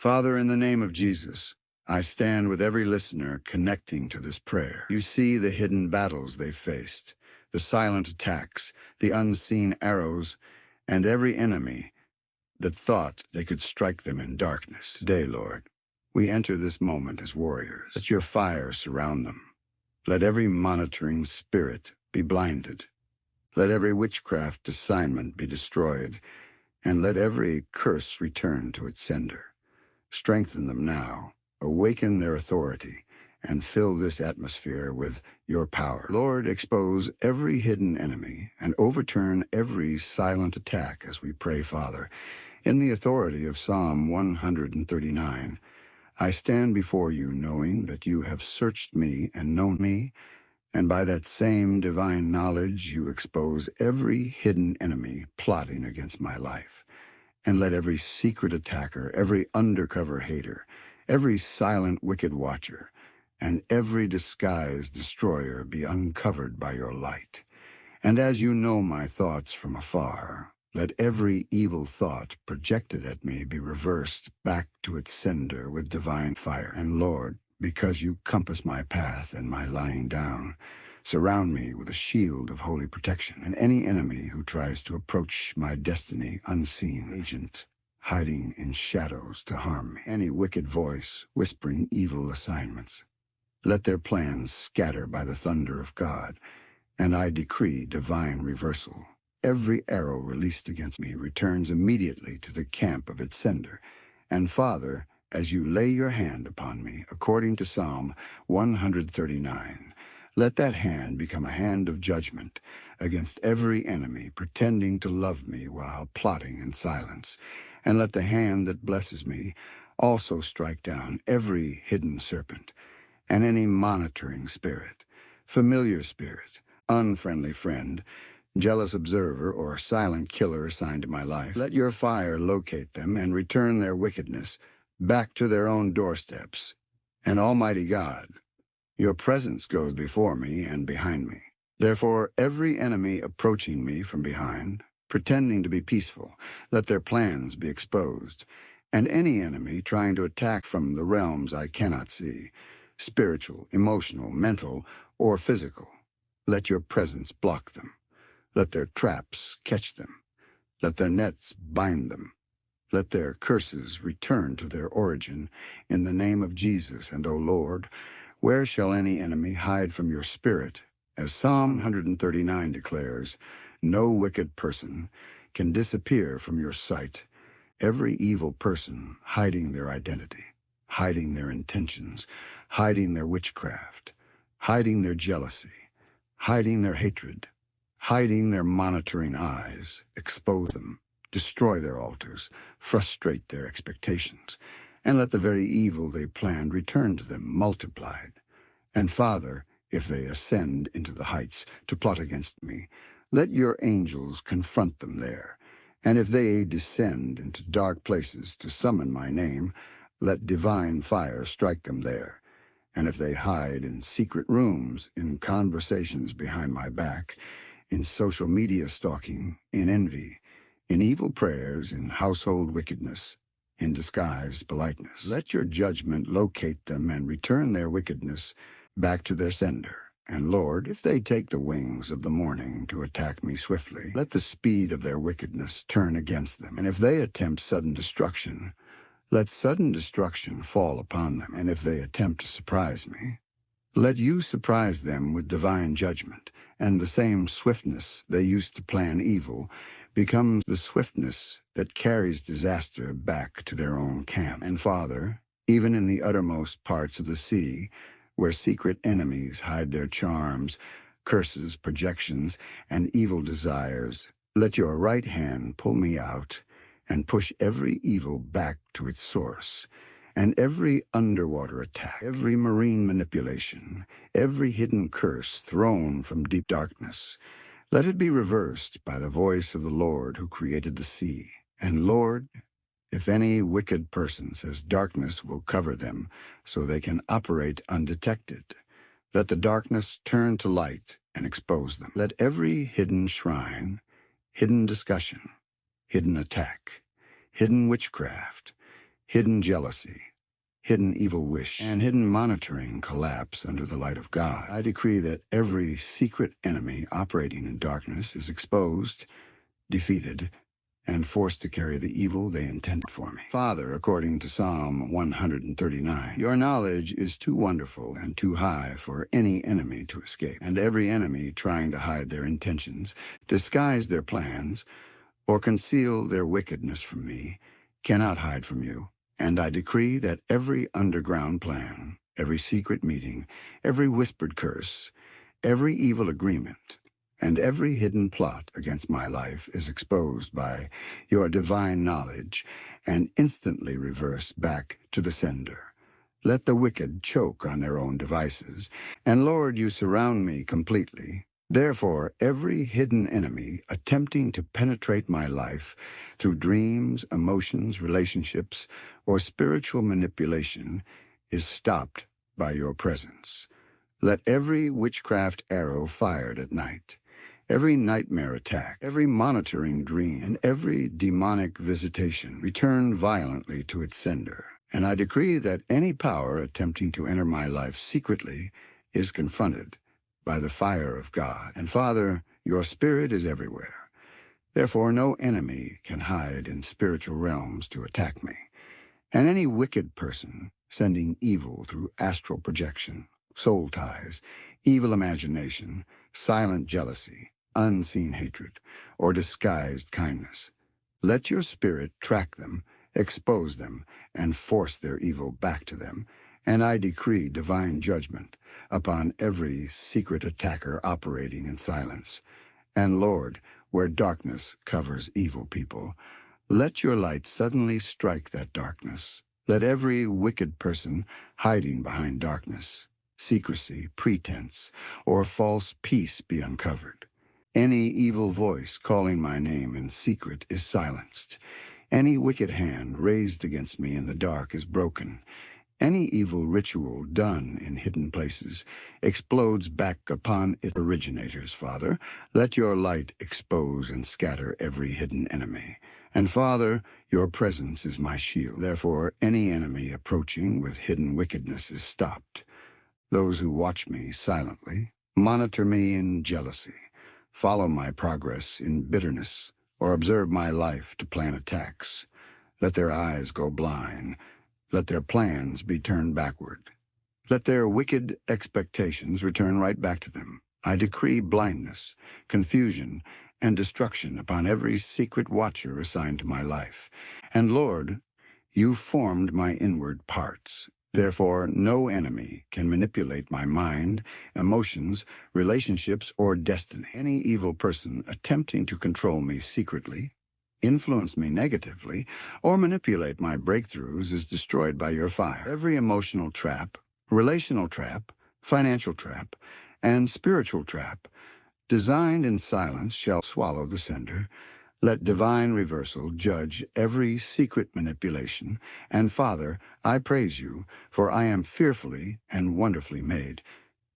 Father, in the name of Jesus, I stand with every listener connecting to this prayer. You see the hidden battles they've faced, the silent attacks, the unseen arrows, and every enemy that thought they could strike them in darkness. Today, Lord, we enter this moment as warriors. Let your fire surround them. Let every monitoring spirit be blinded. Let every witchcraft assignment be destroyed, and let every curse return to its sender. Strengthen them now, awaken their authority, and fill this atmosphere with your power. Lord, expose every hidden enemy and overturn every silent attack as we pray, Father. In the authority of Psalm 139, I stand before you knowing that you have searched me and known me, and by that same divine knowledge you expose every hidden enemy plotting against my life. And let every secret attacker, every undercover hater, every silent wicked watcher, and every disguised destroyer be uncovered by your light. And as you know my thoughts from afar, let every evil thought projected at me be reversed back to its sender with divine fire. And Lord, because you compass my path and my lying down, surround me with a shield of holy protection, and any enemy who tries to approach my destiny unseen, agent, hiding in shadows to harm me, any wicked voice whispering evil assignments, let their plans scatter by the thunder of God, and I decree divine reversal. Every arrow released against me returns immediately to the camp of its sender. And Father, as you lay your hand upon me, according to Psalm 139, let that hand become a hand of judgment against every enemy pretending to love me while plotting in silence. And let the hand that blesses me also strike down every hidden serpent and any monitoring spirit, familiar spirit, unfriendly friend, jealous observer, or silent killer assigned to my life. Let your fire locate them and return their wickedness back to their own doorsteps. And Almighty God, your presence goes before me and behind me. Therefore, every enemy approaching me from behind, pretending to be peaceful, let their plans be exposed. And any enemy trying to attack from the realms I cannot see, spiritual, emotional, mental, or physical, let your presence block them. Let their traps catch them. Let their nets bind them. Let their curses return to their origin. In the name of Jesus, and O Lord, where shall any enemy hide from your spirit? As Psalm 139 declares, no wicked person can disappear from your sight. Every evil person hiding their identity, hiding their intentions, hiding their witchcraft, hiding their jealousy, hiding their hatred, hiding their monitoring eyes, expose them, destroy their altars, frustrate their expectations, and let the very evil they planned return to them multiplied. And Father, if they ascend into the heights to plot against me, let your angels confront them there. And if they descend into dark places to summon my name, let divine fire strike them there. And if they hide in secret rooms, in conversations behind my back, in social media stalking, in envy, in evil prayers, in household wickedness, in disguised politeness, let your judgment locate them and return their wickedness back to their sender. And Lord, if they take the wings of the morning to attack me swiftly, let the speed of their wickedness turn against them. And if they attempt sudden destruction, let sudden destruction fall upon them. And if they attempt to surprise me, let you surprise them with divine judgment, and the same swiftness they used to plan evil becomes the swiftness that carries disaster back to their own camp. And Father, even in the uttermost parts of the sea, where secret enemies hide their charms, curses, projections, and evil desires, let your right hand pull me out and push every evil back to its source. And every underwater attack, every marine manipulation, every hidden curse thrown from deep darkness, let it be reversed by the voice of the Lord who created the sea. And Lord, if any wicked person says darkness will cover them so they can operate undetected, let the darkness turn to light and expose them. Let every hidden shrine, hidden discussion, hidden attack, hidden witchcraft, hidden jealousy, hidden evil wish, and hidden monitoring collapse under the light of God. I decree that every secret enemy operating in darkness is exposed, defeated, and forced to carry the evil they intended for me. Father, according to Psalm 139, your knowledge is too wonderful and too high for any enemy to escape, and every enemy trying to hide their intentions, disguise their plans, or conceal their wickedness from me cannot hide from you. And I decree that every underground plan, every secret meeting, every whispered curse, every evil agreement, and every hidden plot against my life is exposed by your divine knowledge and instantly reversed back to the sender. Let the wicked choke on their own devices, and Lord, you surround me completely. Therefore, every hidden enemy attempting to penetrate my life through dreams, emotions, relationships, or spiritual manipulation is stopped by your presence. Let every witchcraft arrow fired at night, every nightmare attack, every monitoring dream, and every demonic visitation return violently to its sender. And I decree that any power attempting to enter my life secretly is confronted by the fire of God. And Father, your Spirit is everywhere. Therefore, no enemy can hide in spiritual realms to attack me. And any wicked person sending evil through astral projection, soul ties, evil imagination, silent jealousy, unseen hatred, or disguised kindness, let your Spirit track them, expose them, and force their evil back to them. And I decree divine judgment upon every secret attacker operating in silence. And Lord, where darkness covers evil people, let your light suddenly strike that darkness. Let every wicked person hiding behind darkness, secrecy, pretense, or false peace be uncovered. Any evil voice calling my name in secret is silenced. Any wicked hand raised against me in the dark is broken. Any evil ritual done in hidden places explodes back upon its originators, Father. Let your light expose and scatter every hidden enemy. And Father, your presence is my shield. Therefore, any enemy approaching with hidden wickedness is stopped. Those who watch me silently, monitor me in jealousy, follow my progress in bitterness, or observe my life to plan attacks, let their eyes go blind. Let their plans be turned backward. Let their wicked expectations return right back to them. I decree blindness, confusion, and destruction upon every secret watcher assigned to my life. And Lord, you formed my inward parts. Therefore, no enemy can manipulate my mind, emotions, relationships, or destiny. Any evil person attempting to control me secretly, influence me negatively, or manipulate my breakthroughs is destroyed by your fire. Every emotional trap, relational trap, financial trap, and spiritual trap designed in silence shall swallow the sender. Let divine reversal judge every secret manipulation. And Father, I praise you, for I am fearfully and wonderfully made.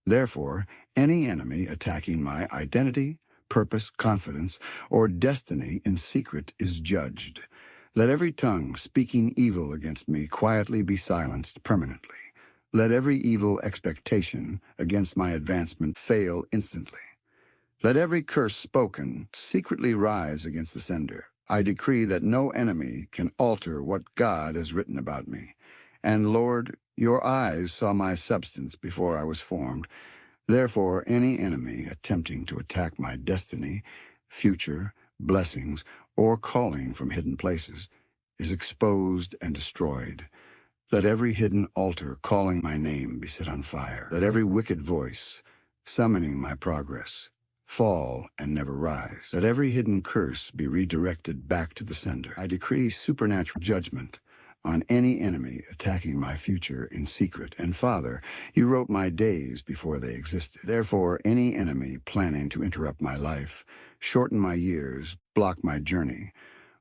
Therefore, any enemy attacking my identity, purpose, confidence, or destiny in secret is judged. Let every tongue speaking evil against me quietly be silenced permanently. Let every evil expectation against my advancement fail instantly. Let every curse spoken secretly rise against the sender. I decree that no enemy can alter what God has written about me. And Lord, your eyes saw my substance before I was formed. Therefore, any enemy attempting to attack my destiny, future, blessings, or calling from hidden places is exposed and destroyed. Let every hidden altar calling my name be set on fire. Let every wicked voice summoning my progress fall and never rise. Let every hidden curse be redirected back to the sender. I decree supernatural judgment on any enemy attacking my future in secret. And Father, you wrote my days before they existed. Therefore, any enemy planning to interrupt my life, shorten my years, block my journey,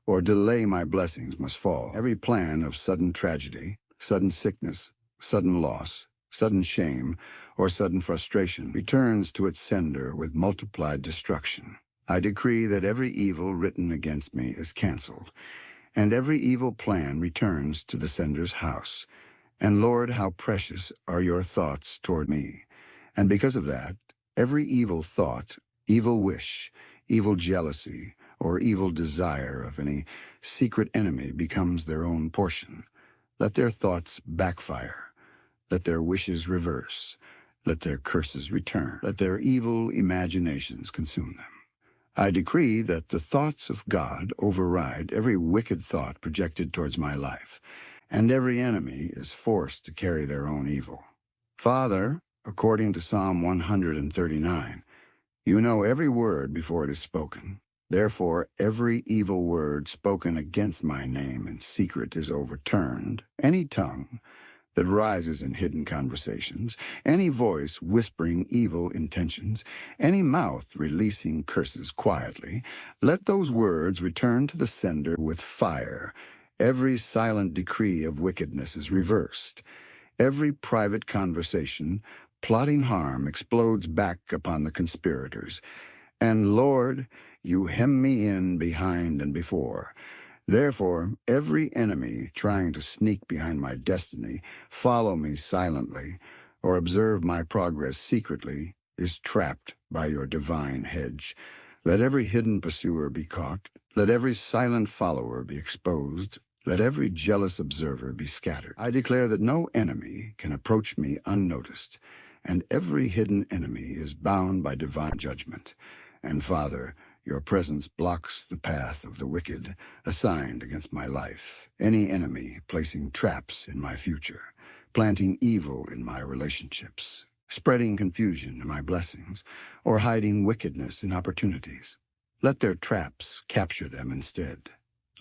or delay my blessings must fall. Every plan of sudden tragedy, sudden sickness, sudden loss, sudden shame, or sudden frustration returns to its sender with multiplied destruction. I decree that every evil written against me is canceled, and every evil plan returns to the sender's house. And Lord, how precious are your thoughts toward me. And because of that, every evil thought, evil wish, evil jealousy, or evil desire of any secret enemy becomes their own portion. Let their thoughts backfire. Let their wishes reverse. Let their curses return. Let their evil imaginations consume them. I decree that the thoughts of God override every wicked thought projected towards my life, and every enemy is forced to carry their own evil. Father, according to Psalm 139, you know every word before it is spoken. Therefore, every evil word spoken against my name in secret is overturned. Any tongue that rises in hidden conversations, any voice whispering evil intentions, any mouth releasing curses quietly, let those words return to the sender with fire. Every silent decree of wickedness is reversed. Every private conversation, plotting harm, explodes back upon the conspirators. And Lord, you hem me in behind and before. Therefore, every enemy trying to sneak behind my destiny, follow me silently, or observe my progress secretly, is trapped by your divine hedge. Let every hidden pursuer be caught. Let every silent follower be exposed. Let every jealous observer be scattered. I declare that no enemy can approach me unnoticed, and every hidden enemy is bound by divine judgment. And Father, your presence blocks the path of the wicked assigned against my life. Any enemy placing traps in my future, planting evil in my relationships, spreading confusion in my blessings, or hiding wickedness in opportunities. Let their traps capture them instead.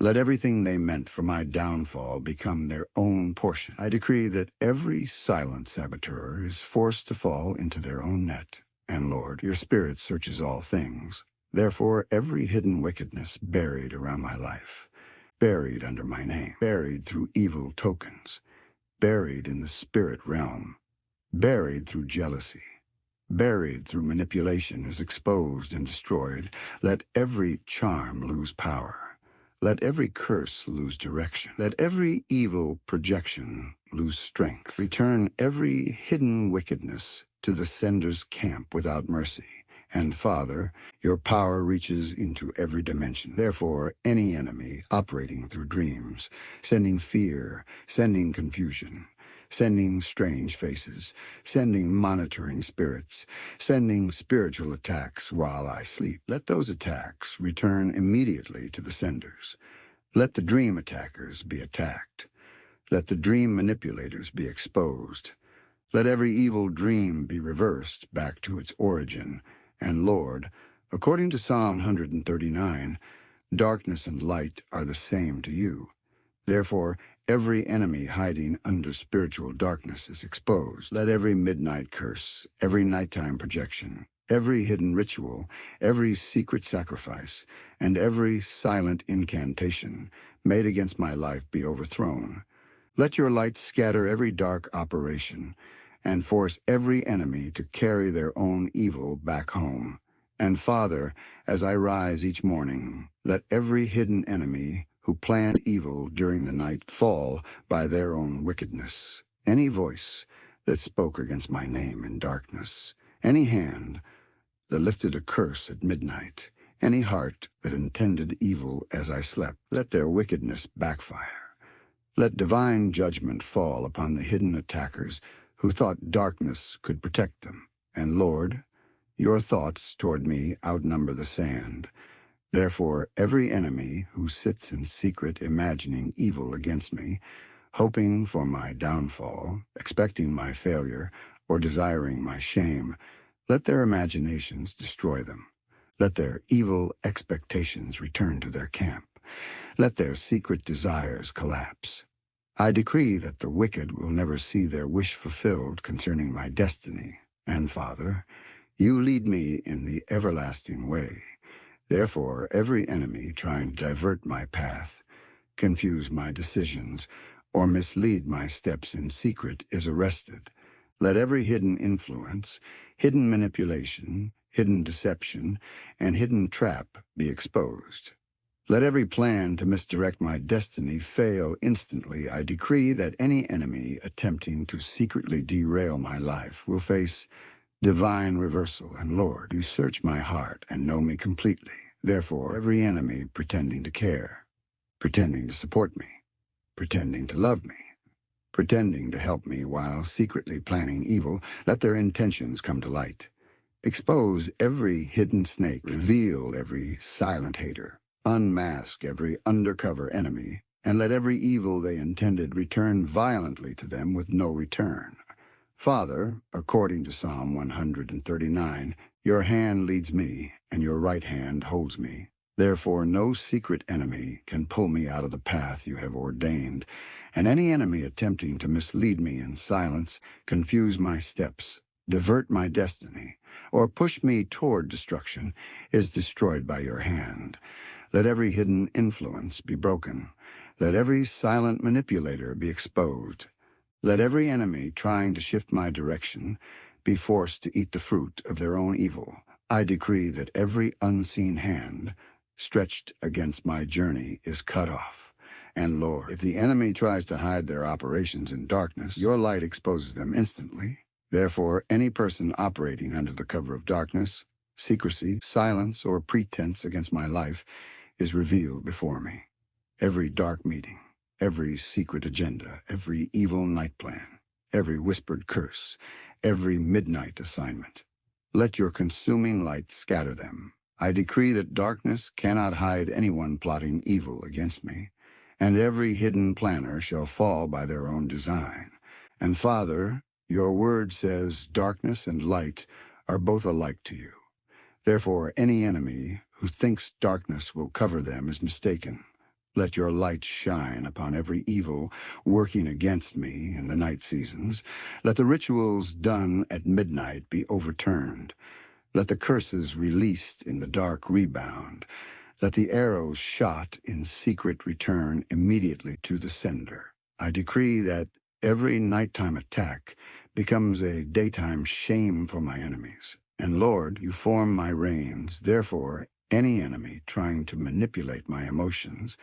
Let everything they meant for my downfall become their own portion. I decree that every silent saboteur is forced to fall into their own net. And Lord, your Spirit searches all things. Therefore, every hidden wickedness buried around my life, buried under my name, buried through evil tokens, buried in the spirit realm, buried through jealousy, buried through manipulation is exposed and destroyed. Let every charm lose power. Let every curse lose direction. Let every evil projection lose strength. Return every hidden wickedness to the sender's camp without mercy. And Father, your power reaches into every dimension. Therefore, any enemy operating through dreams, sending fear, sending confusion, sending strange faces, sending monitoring spirits, sending spiritual attacks while I sleep, let those attacks return immediately to the senders. Let the dream attackers be attacked. Let the dream manipulators be exposed. Let every evil dream be reversed back to its origin. And Lord, according to Psalm 139, darkness and light are the same to you. Therefore, every enemy hiding under spiritual darkness is exposed. Let every midnight curse, every nighttime projection, every hidden ritual, every secret sacrifice, and every silent incantation made against my life be overthrown. Let your light scatter every dark operation and force every enemy to carry their own evil back home. And Father, as I rise each morning, let every hidden enemy who planned evil during the night fall by their own wickedness. Any voice that spoke against my name in darkness, any hand that lifted a curse at midnight, any heart that intended evil as I slept, let their wickedness backfire. Let divine judgment fall upon the hidden attackers who thought darkness could protect them. And Lord, your thoughts toward me outnumber the sand. Therefore, every enemy who sits in secret imagining evil against me, hoping for my downfall, expecting my failure, or desiring my shame, let their imaginations destroy them. Let their evil expectations return to their camp. Let their secret desires collapse. I decree that the wicked will never see their wish fulfilled concerning my destiny. And Father, you lead me in the everlasting way. Therefore, every enemy trying to divert my path, confuse my decisions, or mislead my steps in secret is arrested. Let every hidden influence, hidden manipulation, hidden deception, and hidden trap be exposed. Let every plan to misdirect my destiny fail instantly. I decree that any enemy attempting to secretly derail my life will face divine reversal. And Lord, you search my heart and know me completely. Therefore, every enemy pretending to care, pretending to support me, pretending to love me, pretending to help me while secretly planning evil, let their intentions come to light. Expose every hidden snake, reveal every silent hater, unmask every undercover enemy, and let every evil they intended return violently to them with no return. Father, according to Psalm 139, your hand leads me, and your right hand holds me. Therefore, no secret enemy can pull me out of the path you have ordained, and any enemy attempting to mislead me in silence, confuse my steps, divert my destiny, or push me toward destruction, is destroyed by your hand. Let every hidden influence be broken. Let every silent manipulator be exposed. Let every enemy trying to shift my direction be forced to eat the fruit of their own evil. I decree that every unseen hand stretched against my journey is cut off. And Lord, if the enemy tries to hide their operations in darkness, your light exposes them instantly. Therefore, any person operating under the cover of darkness, secrecy, silence, or pretense against my life is revealed before me. Every dark meeting, every secret agenda, every evil night plan, every whispered curse, every midnight assignment. Let your consuming light scatter them. I decree that darkness cannot hide anyone plotting evil against me, and every hidden planner shall fall by their own design. And Father, your word says darkness and light are both alike to you. Therefore, any enemy who thinks darkness will cover them is mistaken. Let your light shine upon every evil working against me in the night seasons. Let the rituals done at midnight be overturned. Let the curses released in the dark rebound. Let the arrows shot in secret return immediately to the sender. I decree that every nighttime attack becomes a daytime shame for my enemies. And Lord, you form my reins. Therefore, any enemy trying to manipulate my emotions,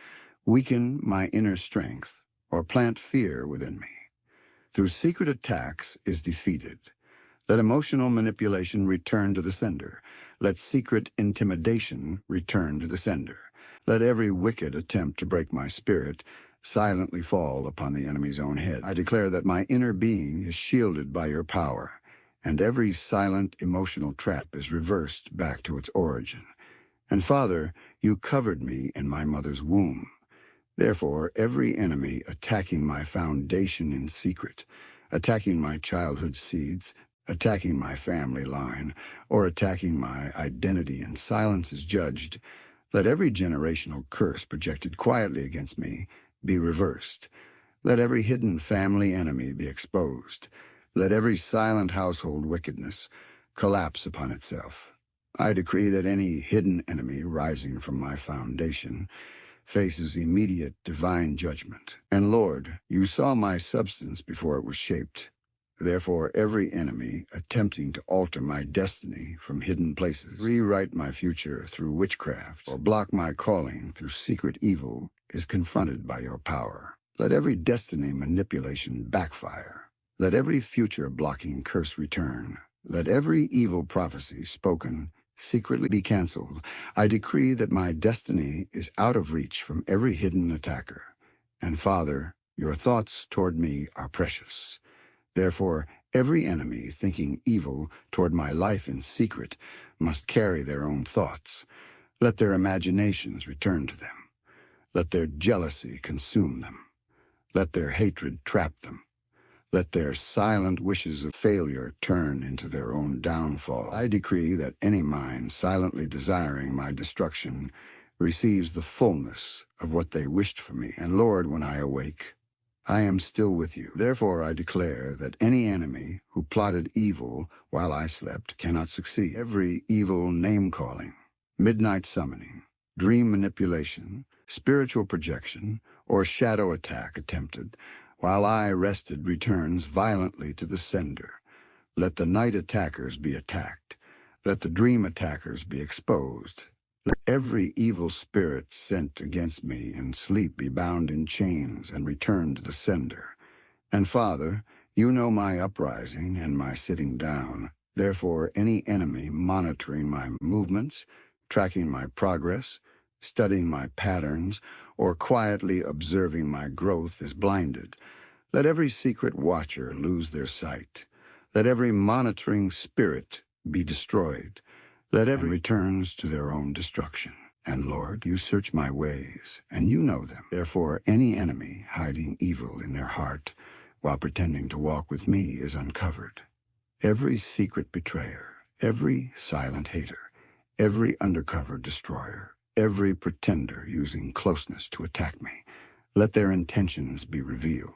weaken my inner strength, or plant fear within me, through secret attacks is defeated. Let emotional manipulation return to the sender. Let secret intimidation return to the sender. Let every wicked attempt to break my spirit silently fall upon the enemy's own head. I declare that my inner being is shielded by your power, and every silent emotional trap is reversed back to its origin. And Father, you covered me in my mother's womb. Therefore, every enemy attacking my foundation in secret, attacking my childhood seeds, attacking my family line, or attacking my identity in silence is judged. Let every generational curse projected quietly against me be reversed. Let every hidden family enemy be exposed. Let every silent household wickedness collapse upon itself. I decree that any hidden enemy rising from my foundation faces immediate divine judgment. And Lord, you saw my substance before it was shaped. Therefore, every enemy attempting to alter my destiny from hidden places, rewrite my future through witchcraft, or block my calling through secret evil is confronted by your power. Let every destiny manipulation backfire. Let every future blocking curse return. Let every evil prophecy spoken secretly be canceled. I decree that my destiny is out of reach from every hidden attacker. And Father, your thoughts toward me are precious. Therefore, every enemy thinking evil toward my life in secret must carry their own thoughts. Let their imaginations return to them. Let their jealousy consume them. Let their hatred trap them. Let their silent wishes of failure turn into their own downfall. I decree that any mind silently desiring my destruction receives the fullness of what they wished for me. And Lord, when I awake, I am still with you. Therefore I declare that any enemy who plotted evil while I slept cannot succeed. Every evil name-calling, midnight summoning, dream manipulation, spiritual projection, or shadow attack attempted while I rested returns violently to the sender. Let the night attackers be attacked. Let the dream attackers be exposed. Let every evil spirit sent against me in sleep be bound in chains and returned to the sender. And Father, you know my uprising and my sitting down. Therefore, any enemy monitoring my movements, tracking my progress, studying my patterns, or quietly observing my growth is blinded. Let every secret watcher lose their sight. Let every monitoring spirit be destroyed. Let every returns to their own destruction. And Lord, you search my ways, and you know them. Therefore, any enemy hiding evil in their heart while pretending to walk with me is uncovered. Every secret betrayer, every silent hater, every undercover destroyer, every pretender using closeness to attack me, let their intentions be revealed.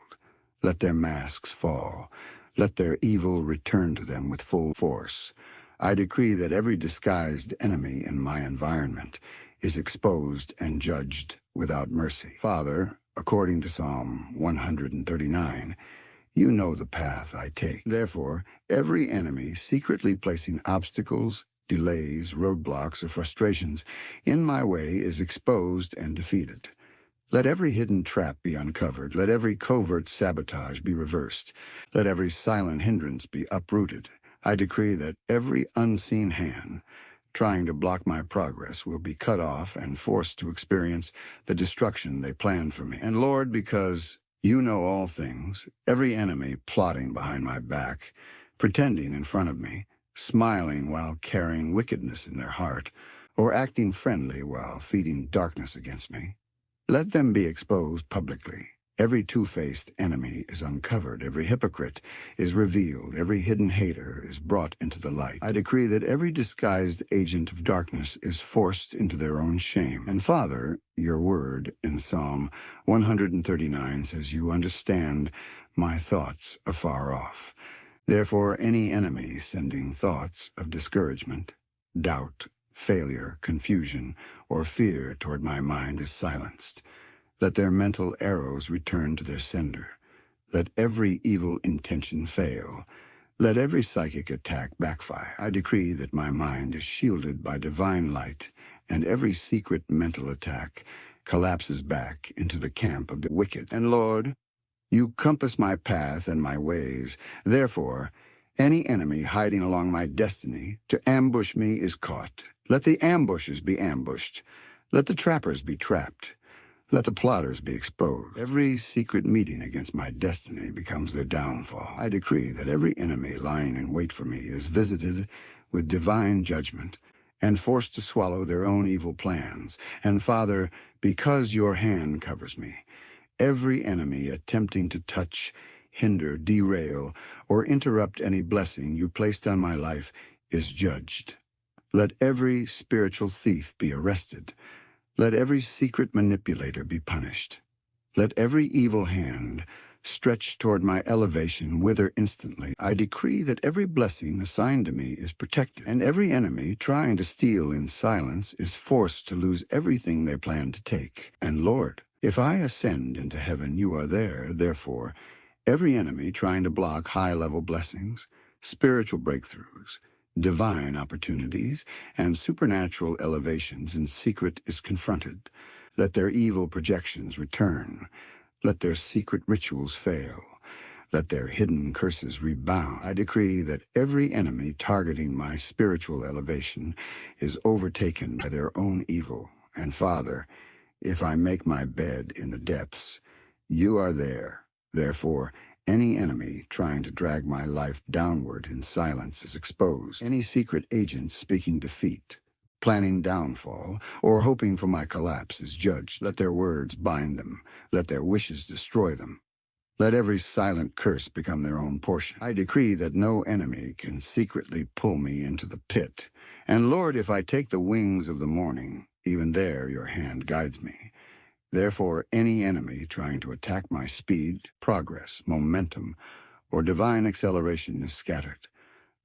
Let their masks fall. Let their evil return to them with full force. I decree that every disguised enemy in my environment is exposed and judged without mercy. Father, according to Psalm 139, you know the path I take. Therefore, every enemy secretly placing obstacles, delays, roadblocks, or frustrations in my way is exposed and defeated. Let every hidden trap be uncovered. Let every covert sabotage be reversed. Let every silent hindrance be uprooted. I decree that every unseen hand trying to block my progress will be cut off and forced to experience the destruction they planned for me. And Lord, because you know all things, every enemy plotting behind my back, pretending in front of me, smiling while carrying wickedness in their heart, or acting friendly while feeding darkness against me, let them be exposed publicly. Every two-faced enemy is uncovered. Every hypocrite is revealed. Every hidden hater is brought into the light. I decree that every disguised agent of darkness is forced into their own shame. And Father, your word in Psalm 139 says, you understand my thoughts afar off. Therefore, any enemy sending thoughts of discouragement, doubt, failure, confusion, or fear toward my mind is silenced. Let their mental arrows return to their sender. Let every evil intention fail. Let every psychic attack backfire. I decree that my mind is shielded by divine light, and every secret mental attack collapses back into the camp of the wicked. And Lord, you compass my path and my ways. Therefore, any enemy hiding along my destiny to ambush me is caught. Let the ambushers be ambushed. Let the trappers be trapped. Let the plotters be exposed. Every secret meeting against my destiny becomes their downfall. I decree that every enemy lying in wait for me is visited with divine judgment and forced to swallow their own evil plans. And Father, because your hand covers me, every enemy attempting to touch, hinder, derail, or interrupt any blessing you placed on my life is judged. Let every spiritual thief be arrested. Let every secret manipulator be punished. Let every evil hand stretched toward my elevation wither instantly. I decree that every blessing assigned to me is protected, and every enemy trying to steal in silence is forced to lose everything they plan to take. And Lord, if I ascend into heaven, you are there. Therefore, every enemy trying to block high-level blessings, spiritual breakthroughs, divine opportunities, and supernatural elevations in secret is confronted. Let their evil projections return. Let their secret rituals fail. Let their hidden curses rebound. I decree that every enemy targeting my spiritual elevation is overtaken by their own evil. And Father, if I make my bed in the depths, you are there. Therefore, any enemy trying to drag my life downward in silence is exposed. Any secret agent speaking defeat, planning downfall, or hoping for my collapse is judged. Let their words bind them. Let their wishes destroy them. Let every silent curse become their own portion. I decree that no enemy can secretly pull me into the pit. And Lord, if I take the wings of the morning, even there your hand guides me. Therefore, any enemy trying to attack my speed, progress, momentum, or divine acceleration is scattered.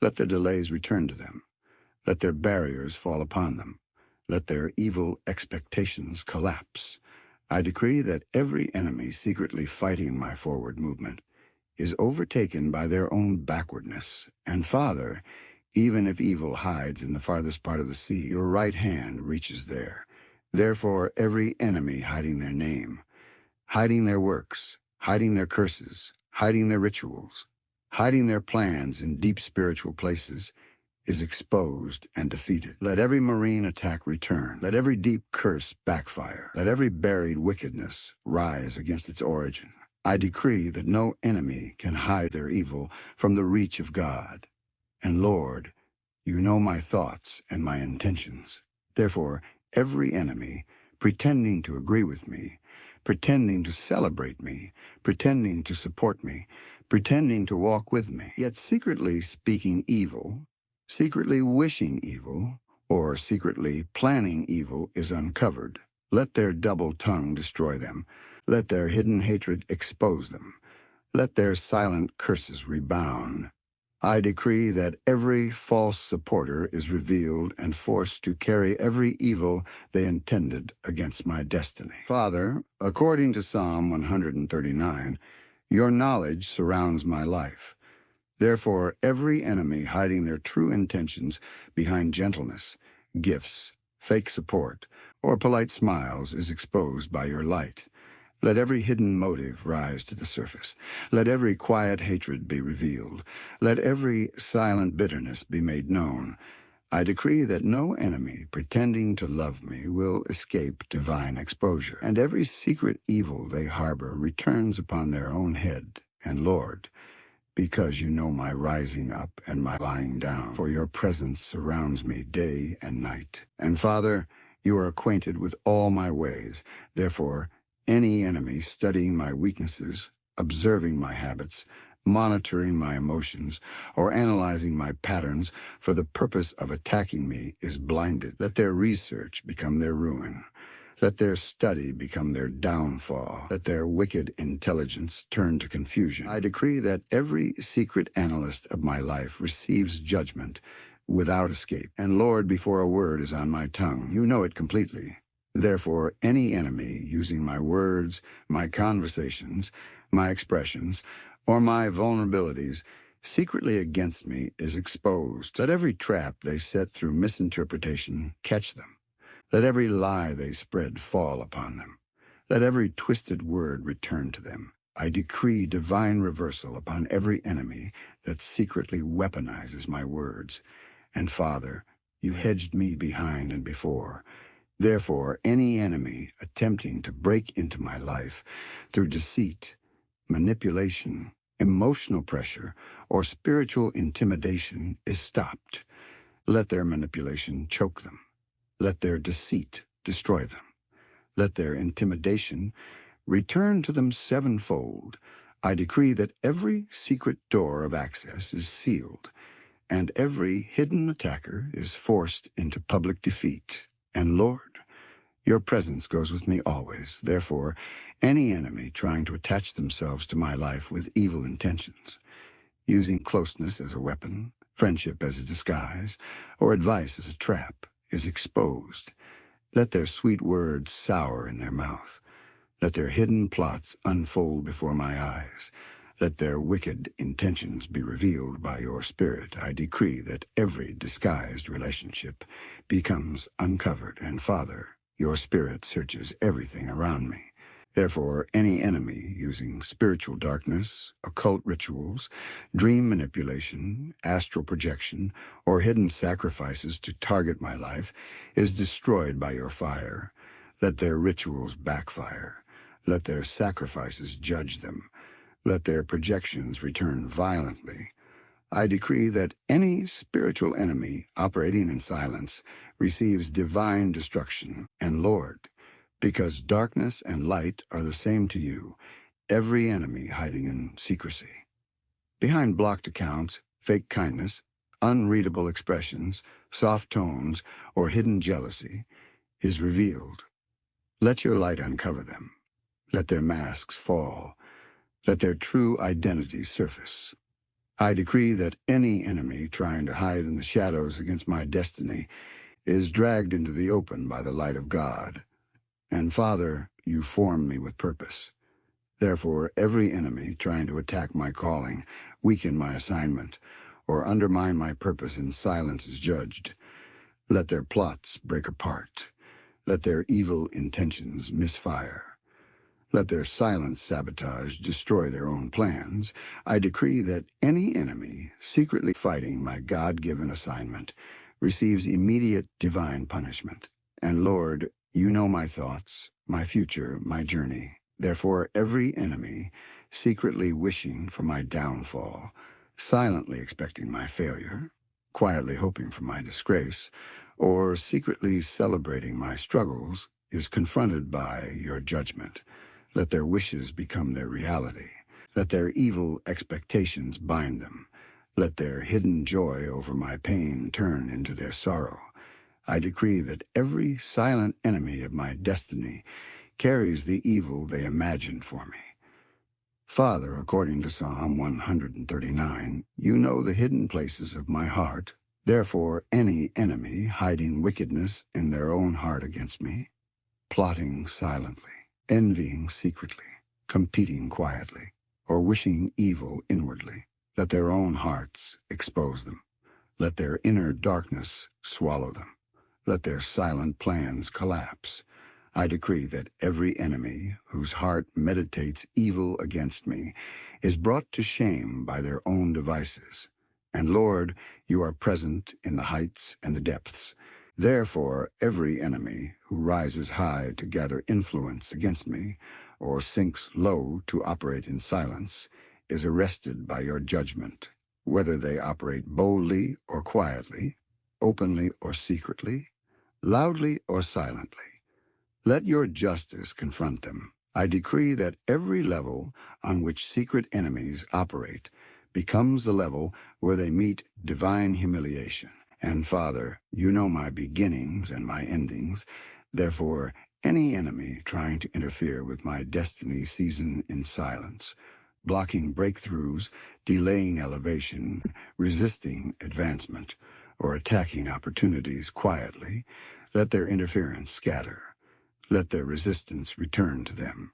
Let their delays return to them. Let their barriers fall upon them. Let their evil expectations collapse. I decree that every enemy secretly fighting my forward movement is overtaken by their own backwardness. And Father, Even if evil hides in the farthest part of the sea, your right hand reaches there. Therefore, every enemy hiding their name, hiding their works, hiding their curses, hiding their rituals, hiding their plans in deep spiritual places, is exposed and defeated. Let every marine attack return. Let every deep curse backfire. Let every buried wickedness rise against its origin. I decree that no enemy can hide their evil from the reach of God. And Lord, you know my thoughts and my intentions. Therefore, every enemy, pretending to agree with me, pretending to celebrate me, pretending to support me, pretending to walk with me, yet secretly speaking evil, secretly wishing evil, or secretly planning evil is uncovered. Let their double tongue destroy them. Let their hidden hatred expose them. Let their silent curses rebound. I decree that every false supporter is revealed and forced to carry every evil they intended against my destiny. Father, according to Psalm 139, your knowledge surrounds my life. Therefore, every enemy hiding their true intentions behind gentleness, gifts, fake support, or polite smiles is exposed by your light. Let every hidden motive rise to the surface. Let every quiet hatred be revealed. Let every silent bitterness be made known. I decree that no enemy pretending to love me will escape divine exposure, and every secret evil they harbor returns upon their own head. And Lord, because you know my rising up and my lying down, for your presence surrounds me day and night. And Father, you are acquainted with all my ways. Therefore, any enemy studying my weaknesses, observing my habits, monitoring my emotions, or analyzing my patterns for the purpose of attacking me is blinded. Let their research become their ruin. Let their study become their downfall. Let their wicked intelligence turn to confusion. I decree that every secret analyst of my life receives judgment without escape. And Lord, before a word is on my tongue, you know it completely. Therefore, any enemy using my words, my conversations, my expressions, or my vulnerabilities secretly against me is exposed. Let every trap they set through misinterpretation catch them. Let every lie they spread fall upon them. Let every twisted word return to them. I decree divine reversal upon every enemy that secretly weaponizes my words. And Father, you hedged me behind and before. Therefore, any enemy attempting to break into my life through deceit, manipulation, emotional pressure, or spiritual intimidation is stopped. Let their manipulation choke them. Let their deceit destroy them. Let their intimidation return to them sevenfold. I decree that every secret door of access is sealed, and every hidden attacker is forced into public defeat. And Lord, your presence goes with me always. Therefore, any enemy trying to attach themselves to my life with evil intentions, using closeness as a weapon, friendship as a disguise, or advice as a trap, is exposed. Let their sweet words sour in their mouth. Let their hidden plots unfold before my eyes. Let their wicked intentions be revealed by your Spirit. I decree that every disguised relationship becomes uncovered, and Father, your Spirit searches everything around me. Therefore, any enemy using spiritual darkness, occult rituals, dream manipulation, astral projection, or hidden sacrifices to target my life is destroyed by your fire. Let their rituals backfire. Let their sacrifices judge them. Let their projections return violently. I decree that any spiritual enemy operating in silence receives divine destruction. And Lord, because darkness and light are the same to you, every enemy hiding in secrecy, behind blocked accounts, fake kindness, unreadable expressions, soft tones, or hidden jealousy, is revealed. Let your light uncover them. Let their masks fall. Let their true identity surface. I decree that any enemy trying to hide in the shadows against my destiny is dragged into the open by the light of God. And Father, you formed me with purpose. Therefore, every enemy trying to attack my calling, weaken my assignment, or undermine my purpose in silence is judged. Let their plots break apart. Let their evil intentions misfire. Let their silent sabotage destroy their own plans. I decree that any enemy secretly fighting my God-given assignment receives immediate divine punishment. And Lord, you know my thoughts, my future, my journey. Therefore, every enemy secretly wishing for my downfall, silently expecting my failure, quietly hoping for my disgrace, or secretly celebrating my struggles, is confronted by your judgment. Let their wishes become their reality. Let their evil expectations bind them. Let their hidden joy over my pain turn into their sorrow. I decree that every silent enemy of my destiny carries the evil they imagined for me. Father, according to Psalm 139, you know the hidden places of my heart. Therefore, any enemy hiding wickedness in their own heart against me, plotting silently, envying secretly, competing quietly, or wishing evil inwardly, let their own hearts expose them. Let their inner darkness swallow them. Let their silent plans collapse. I decree that every enemy whose heart meditates evil against me is brought to shame by their own devices. And Lord, you are present in the heights and the depths. Therefore, every enemy who rises high to gather influence against me, or sinks low to operate in silence, is arrested by your judgment, whether they operate boldly or quietly, openly or secretly, loudly or silently. Let your justice confront them. I decree that every level on which secret enemies operate becomes the level where they meet divine humiliation. And Father, you know my beginnings and my endings. Therefore, any enemy trying to interfere with my destiny season in silence, blocking breakthroughs, delaying elevation, resisting advancement, or attacking opportunities quietly, let their interference scatter. Let their resistance return to them.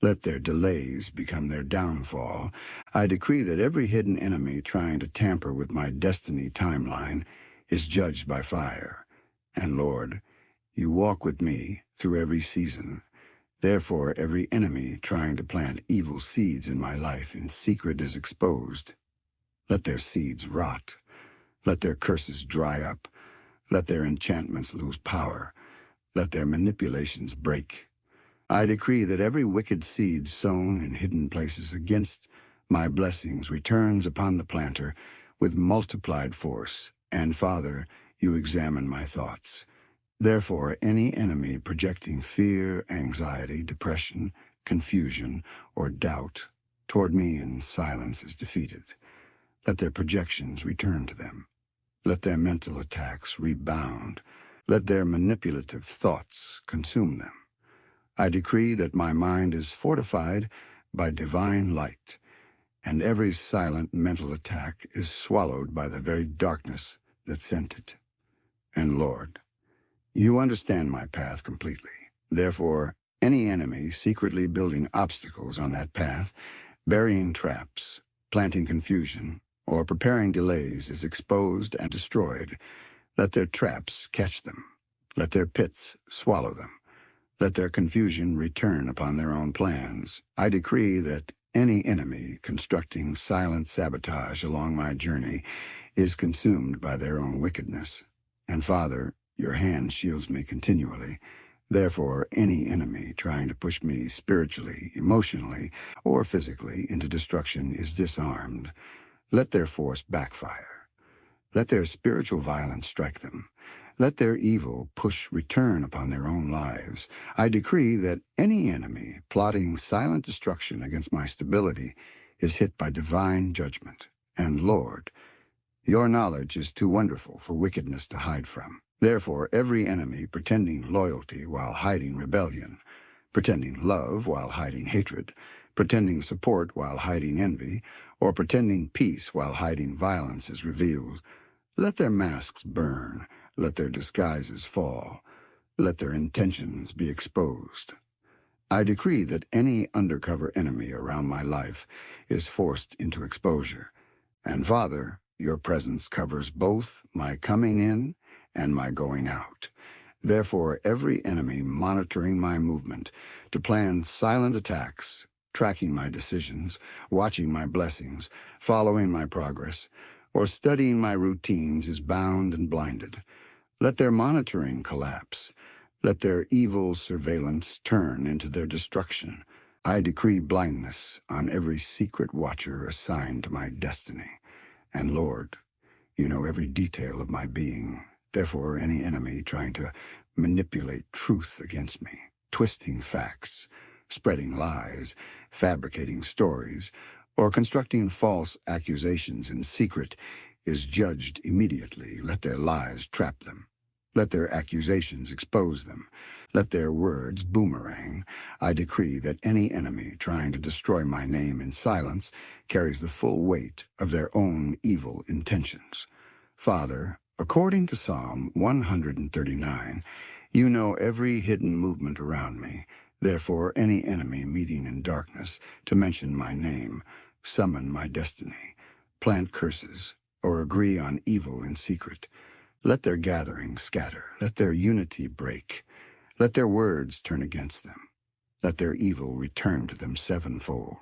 Let their delays become their downfall. I decree that every hidden enemy trying to tamper with my destiny timeline is judged by fire. And Lord, you walk with me through every season. Therefore, every enemy trying to plant evil seeds in my life in secret is exposed. Let their seeds rot. Let their curses dry up. Let their enchantments lose power. Let their manipulations break. I decree that every wicked seed sown in hidden places against my blessings returns upon the planter with multiplied force. And Father, you examine my thoughts. Therefore, any enemy projecting fear, anxiety, depression, confusion, or doubt toward me in silence is defeated. Let their projections return to them. Let their mental attacks rebound. Let their manipulative thoughts consume them. I decree that my mind is fortified by divine light, and every silent mental attack is swallowed by the very darkness that sent it. And Lord, you understand my path completely. Therefore, any enemy secretly building obstacles on that path, burying traps, planting confusion, or preparing delays is exposed and destroyed. Let their traps catch them. Let their pits swallow them. Let their confusion return upon their own plans. I decree that any enemy constructing silent sabotage along my journey is consumed by their own wickedness. And Father, your hand shields me continually. Therefore, any enemy trying to push me spiritually, emotionally, or physically into destruction is disarmed. Let their force backfire. Let their spiritual violence strike them. Let their evil push return upon their own lives. I decree that any enemy plotting silent destruction against my stability is hit by divine judgment. And Lord, your knowledge is too wonderful for wickedness to hide from. Therefore, every enemy pretending loyalty while hiding rebellion, pretending love while hiding hatred, pretending support while hiding envy, or pretending peace while hiding violence is revealed. Let their masks burn. Let their disguises fall. Let their intentions be exposed. I decree that any undercover enemy around my life is forced into exposure. And Father, your presence covers both my coming in and my going out. Therefore, every enemy monitoring my movement to plan silent attacks, tracking my decisions, watching my blessings, following my progress, or studying my routines is bound and blinded. Let their monitoring collapse. Let their evil surveillance turn into their destruction. I decree blindness on every secret watcher assigned to my destiny. And Lord, you know every detail of my being. Therefore, any enemy trying to manipulate truth against me, twisting facts, spreading lies, fabricating stories, or constructing false accusations in secret is judged immediately. Let their lies trap them. Let their accusations expose them. Let their words boomerang. I decree that any enemy trying to destroy my name in silence carries the full weight of their own evil intentions. Father, according to Psalm 139, you know every hidden movement around me. Therefore, any enemy meeting in darkness to mention my name, summon my destiny, plant curses, or agree on evil in secret, let their gathering scatter. Let their unity break. Let their words turn against them. Let their evil return to them sevenfold.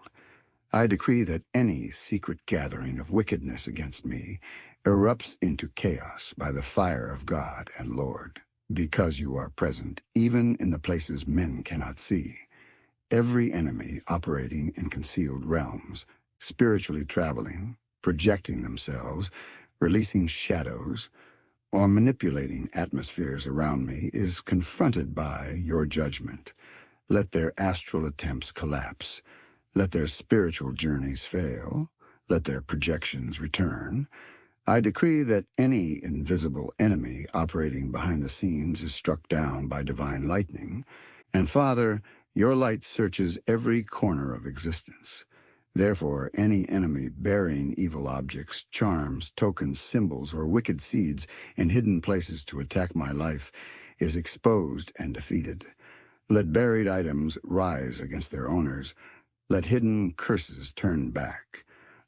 I decree that any secret gathering of wickedness against me erupts into chaos by the fire of God and Lord, because you are present even in the places men cannot see. Every enemy operating in concealed realms, spiritually traveling, projecting themselves, releasing shadows, or manipulating atmospheres around me is confronted by your judgment. Let their astral attempts collapse. Let their spiritual journeys fail. Let their projections return. I decree that any invisible enemy operating behind the scenes is struck down by divine lightning. And Father, your light searches every corner of existence. Therefore, any enemy bearing evil objects, charms, tokens, symbols, or wicked seeds in hidden places to attack my life is exposed and defeated. Let buried items rise against their owners. Let hidden curses turn back.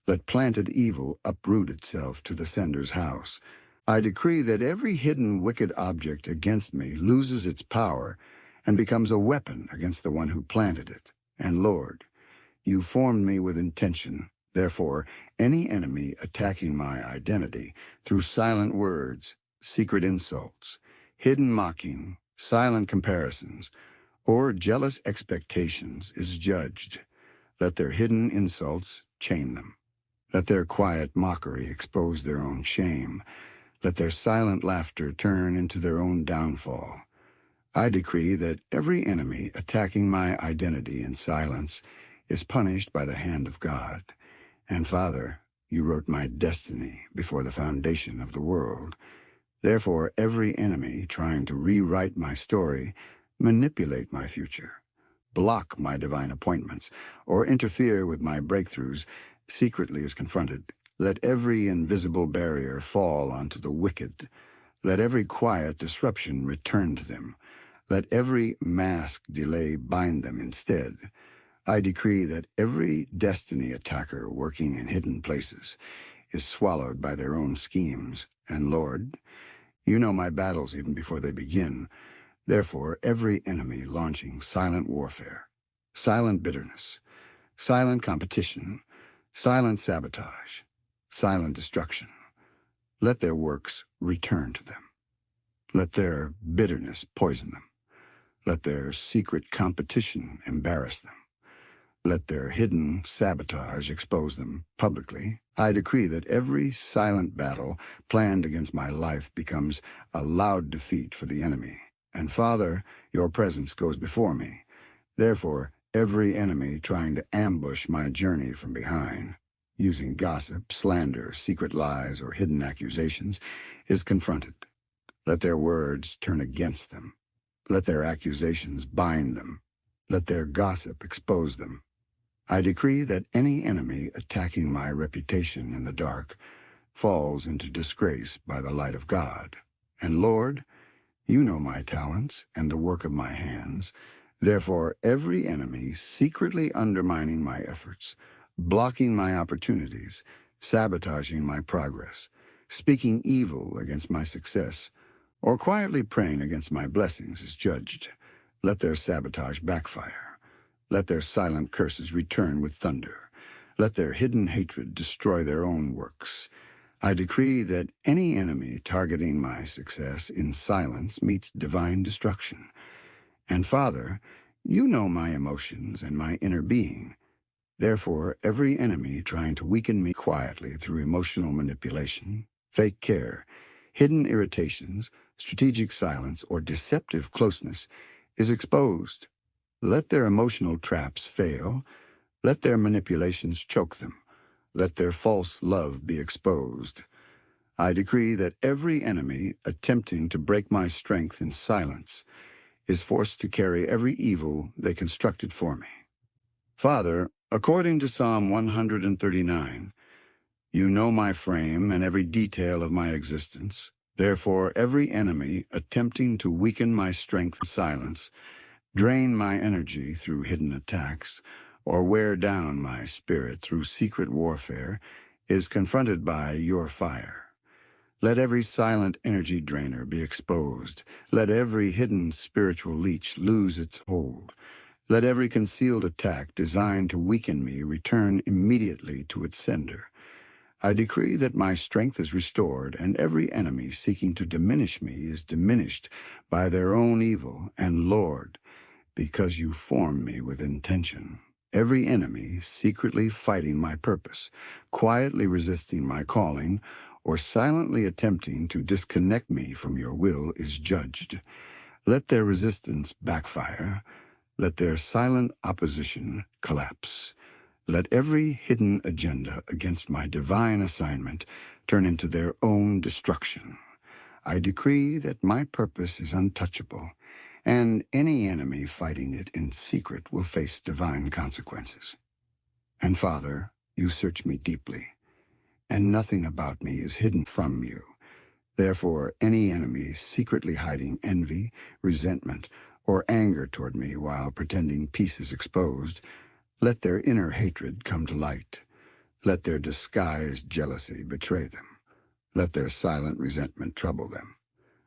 Let planted evil uproot itself to the sender's house. I decree that every hidden wicked object against me loses its power and becomes a weapon against the one who planted it. And Lord, you formed me with intention. Therefore, any enemy attacking my identity through silent words, secret insults, hidden mocking, silent comparisons, or jealous expectations is judged. Let their hidden insults chain them. Let their quiet mockery expose their own shame. Let their silent laughter turn into their own downfall. I decree that every enemy attacking my identity in silence is punished by the hand of God. And Father, you wrote my destiny before the foundation of the world. Therefore, every enemy trying to rewrite my story, manipulate my future, block my divine appointments, or interfere with my breakthroughs secretly is confronted. Let every invisible barrier fall onto the wicked. Let every quiet disruption return to them. Let every masked delay bind them instead. I decree that every destiny attacker working in hidden places is swallowed by their own schemes. And Lord, you know my battles even before they begin. Therefore, every enemy launching silent warfare, silent bitterness, silent competition, silent sabotage, silent destruction, let their works return to them. Let their bitterness poison them. Let their secret competition embarrass them. Let their hidden sabotage expose them publicly. I decree that every silent battle planned against my life becomes a loud defeat for the enemy. And Father, your presence goes before me. Therefore, every enemy trying to ambush my journey from behind, using gossip, slander, secret lies, or hidden accusations, is confronted. Let their words turn against them. Let their accusations bind them. Let their gossip expose them. I decree that any enemy attacking my reputation in the dark falls into disgrace by the light of God. And Lord, you know my talents and the work of my hands. Therefore, every enemy secretly undermining my efforts, blocking my opportunities, sabotaging my progress, speaking evil against my success, or quietly praying against my blessings is judged. Let their sabotage backfire. Let their silent curses return with thunder. Let their hidden hatred destroy their own works. I decree that any enemy targeting my success in silence meets divine destruction. And Father, you know my emotions and my inner being. Therefore, every enemy trying to weaken me quietly through emotional manipulation, fake care, hidden irritations, strategic silence, or deceptive closeness is exposed. Let their emotional traps fail. Let their manipulations choke them. Let their false love be exposed. I decree that every enemy attempting to break my strength in silence is forced to carry every evil they constructed for me. Father, according to Psalm 139, you know my frame and every detail of my existence. Therefore, every enemy attempting to weaken my strength in silence, drain my energy through hidden attacks, or wear down my spirit through secret warfare is confronted by your fire. Let every silent energy drainer be exposed. Let every hidden spiritual leech lose its hold. Let every concealed attack designed to weaken me return immediately to its sender. I decree that my strength is restored, and every enemy seeking to diminish me is diminished by their own evil, and Lord, because you formed me with intention. Every enemy secretly fighting my purpose, quietly resisting my calling, or silently attempting to disconnect me from your will is judged. Let their resistance backfire. Let their silent opposition collapse. Let every hidden agenda against my divine assignment turn into their own destruction. I decree that my purpose is untouchable, and any enemy fighting it in secret will face divine consequences. And Father, you search me deeply, and nothing about me is hidden from you. Therefore, any enemy secretly hiding envy, resentment, or anger toward me while pretending peace is exposed, let their inner hatred come to light. Let their disguised jealousy betray them. Let their silent resentment trouble them.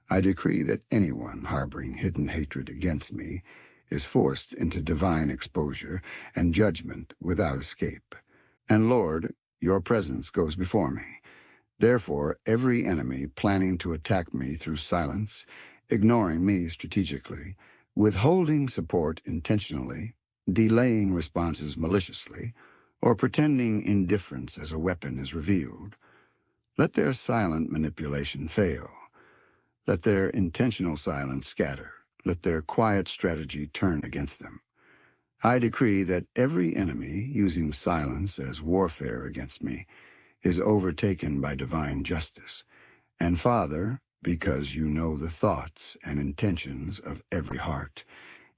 I decree that anyone harboring hidden hatred against me is forced into divine exposure and judgment without escape. And Lord, your presence goes before me. Therefore, every enemy planning to attack me through silence, ignoring me strategically, withholding support intentionally, delaying responses maliciously, or pretending indifference as a weapon is revealed, let their silent manipulation fail. Let their intentional silence scatter. Let their quiet strategy turn against them. I decree that every enemy using silence as warfare against me is overtaken by divine justice. And Father, because you know the thoughts and intentions of every heart,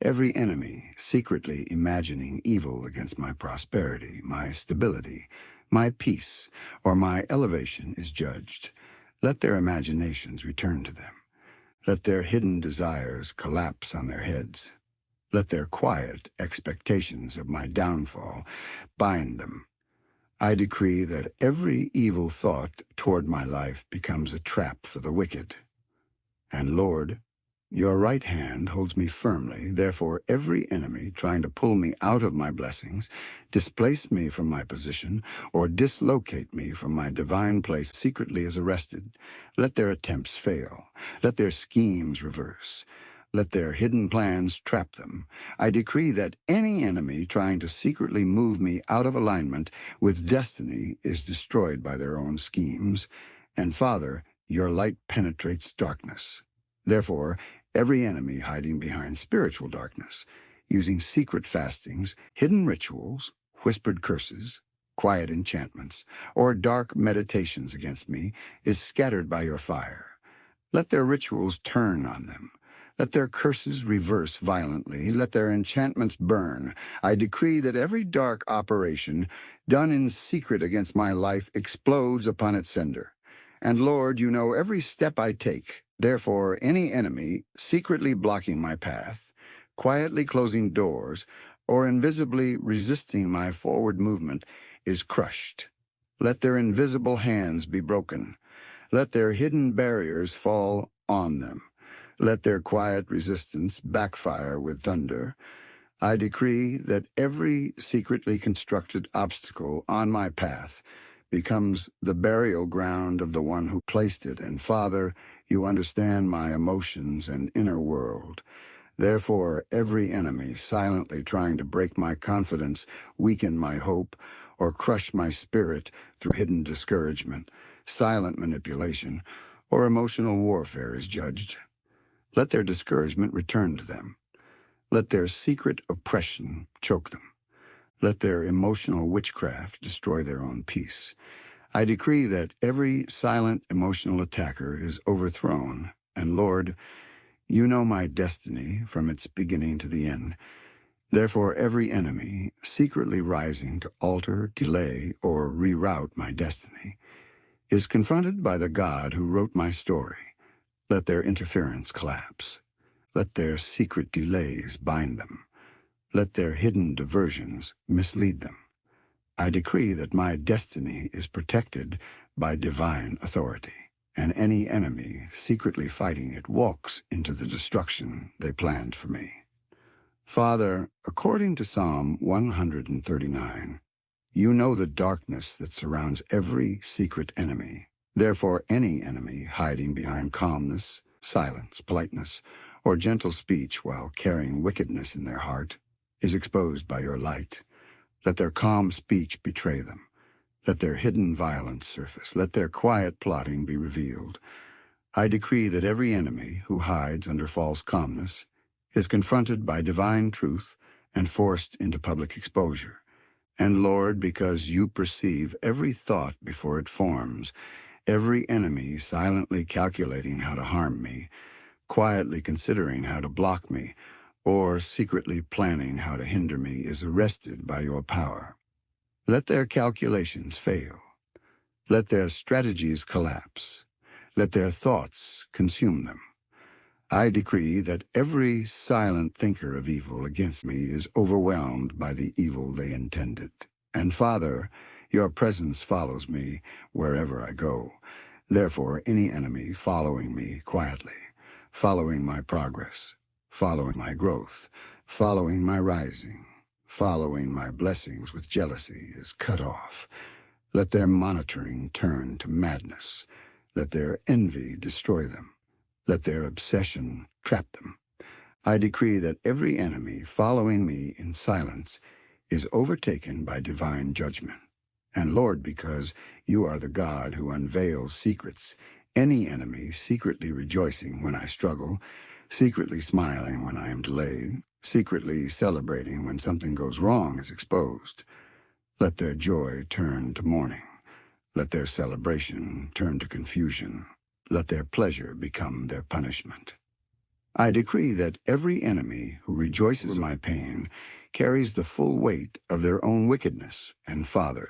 every enemy secretly imagining evil against my prosperity, my stability, my peace, or my elevation is judged. Let their imaginations return to them. Let their hidden desires collapse on their heads. Let their quiet expectations of my downfall bind them. I decree that every evil thought toward my life becomes a trap for the wicked. And Lord, your right hand holds me firmly. Therefore, every enemy trying to pull me out of my blessings, displace me from my position, or dislocate me from my divine place secretly is arrested. Let their attempts fail. Let their schemes reverse. Let their hidden plans trap them. I decree that any enemy trying to secretly move me out of alignment with destiny is destroyed by their own schemes. And Father, your light penetrates darkness. Therefore, every enemy hiding behind spiritual darkness, using secret fastings, hidden rituals, whispered curses, quiet enchantments, or dark meditations against me, is scattered by your fire. Let their rituals turn on them. Let their curses reverse violently. Let their enchantments burn. I decree that every dark operation done in secret against my life explodes upon its sender. And Lord, you know every step I take. Therefore, any enemy secretly blocking my path, quietly closing doors, or invisibly resisting my forward movement is crushed. Let their invisible hands be broken. Let their hidden barriers fall on them. Let their quiet resistance backfire with thunder. I decree that every secretly constructed obstacle on my path becomes the burial ground of the one who placed it. And Father, you understand my emotions and inner world. Therefore, every enemy silently trying to break my confidence, weaken my hope, or crush my spirit through hidden discouragement, silent manipulation, or emotional warfare is judged. Let their discouragement return to them. Let their secret oppression choke them. Let their emotional witchcraft destroy their own peace. I decree that every silent emotional attacker is overthrown, and Lord, you know my destiny from its beginning to the end. Therefore, every enemy secretly rising to alter, delay, or reroute my destiny is confronted by the God who wrote my story. Let their interference collapse. Let their secret delays bind them. Let their hidden diversions mislead them. I decree that my destiny is protected by divine authority, and any enemy secretly fighting it walks into the destruction they planned for me. Father, according to Psalm 139, you know the darkness that surrounds every secret enemy. Therefore, any enemy hiding behind calmness, silence, politeness, or gentle speech while carrying wickedness in their heart is exposed by your light. Let their calm speech betray them. Let their hidden violence surface. Let their quiet plotting be revealed. I decree that every enemy who hides under false calmness is confronted by divine truth and forced into public exposure. And Lord, because you perceive every thought before it forms, every enemy silently calculating how to harm me, quietly considering how to block me, or secretly planning how to hinder me is arrested by your power. Let their calculations fail. Let their strategies collapse. Let their thoughts consume them. I decree that every silent thinker of evil against me is overwhelmed by the evil they intended. And Father, your presence follows me wherever I go. Therefore, any enemy following me quietly, following my progress, following my growth, following my rising, following my blessings with jealousy is cut off. Let their monitoring turn to madness. Let their envy destroy them. Let their obsession trap them. I decree that every enemy following me in silence is overtaken by divine judgment. And Lord, because you are the God who unveils secrets, any enemy secretly rejoicing when I struggle, secretly smiling when I am delayed, secretly celebrating when something goes wrong is exposed. Let their joy turn to mourning. Let their celebration turn to confusion. Let their pleasure become their punishment. I decree that every enemy who rejoices in my pain carries the full weight of their own wickedness. And Father,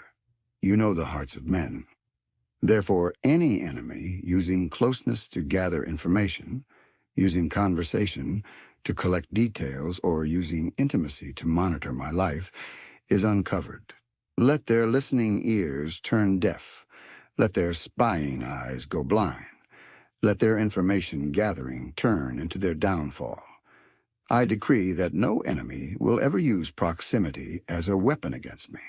you know the hearts of men. Therefore, any enemy using closeness to gather information, using conversation to collect details, or using intimacy to monitor my life is uncovered. Let their listening ears turn deaf. Let their spying eyes go blind. Let their information gathering turn into their downfall. I decree that no enemy will ever use proximity as a weapon against me.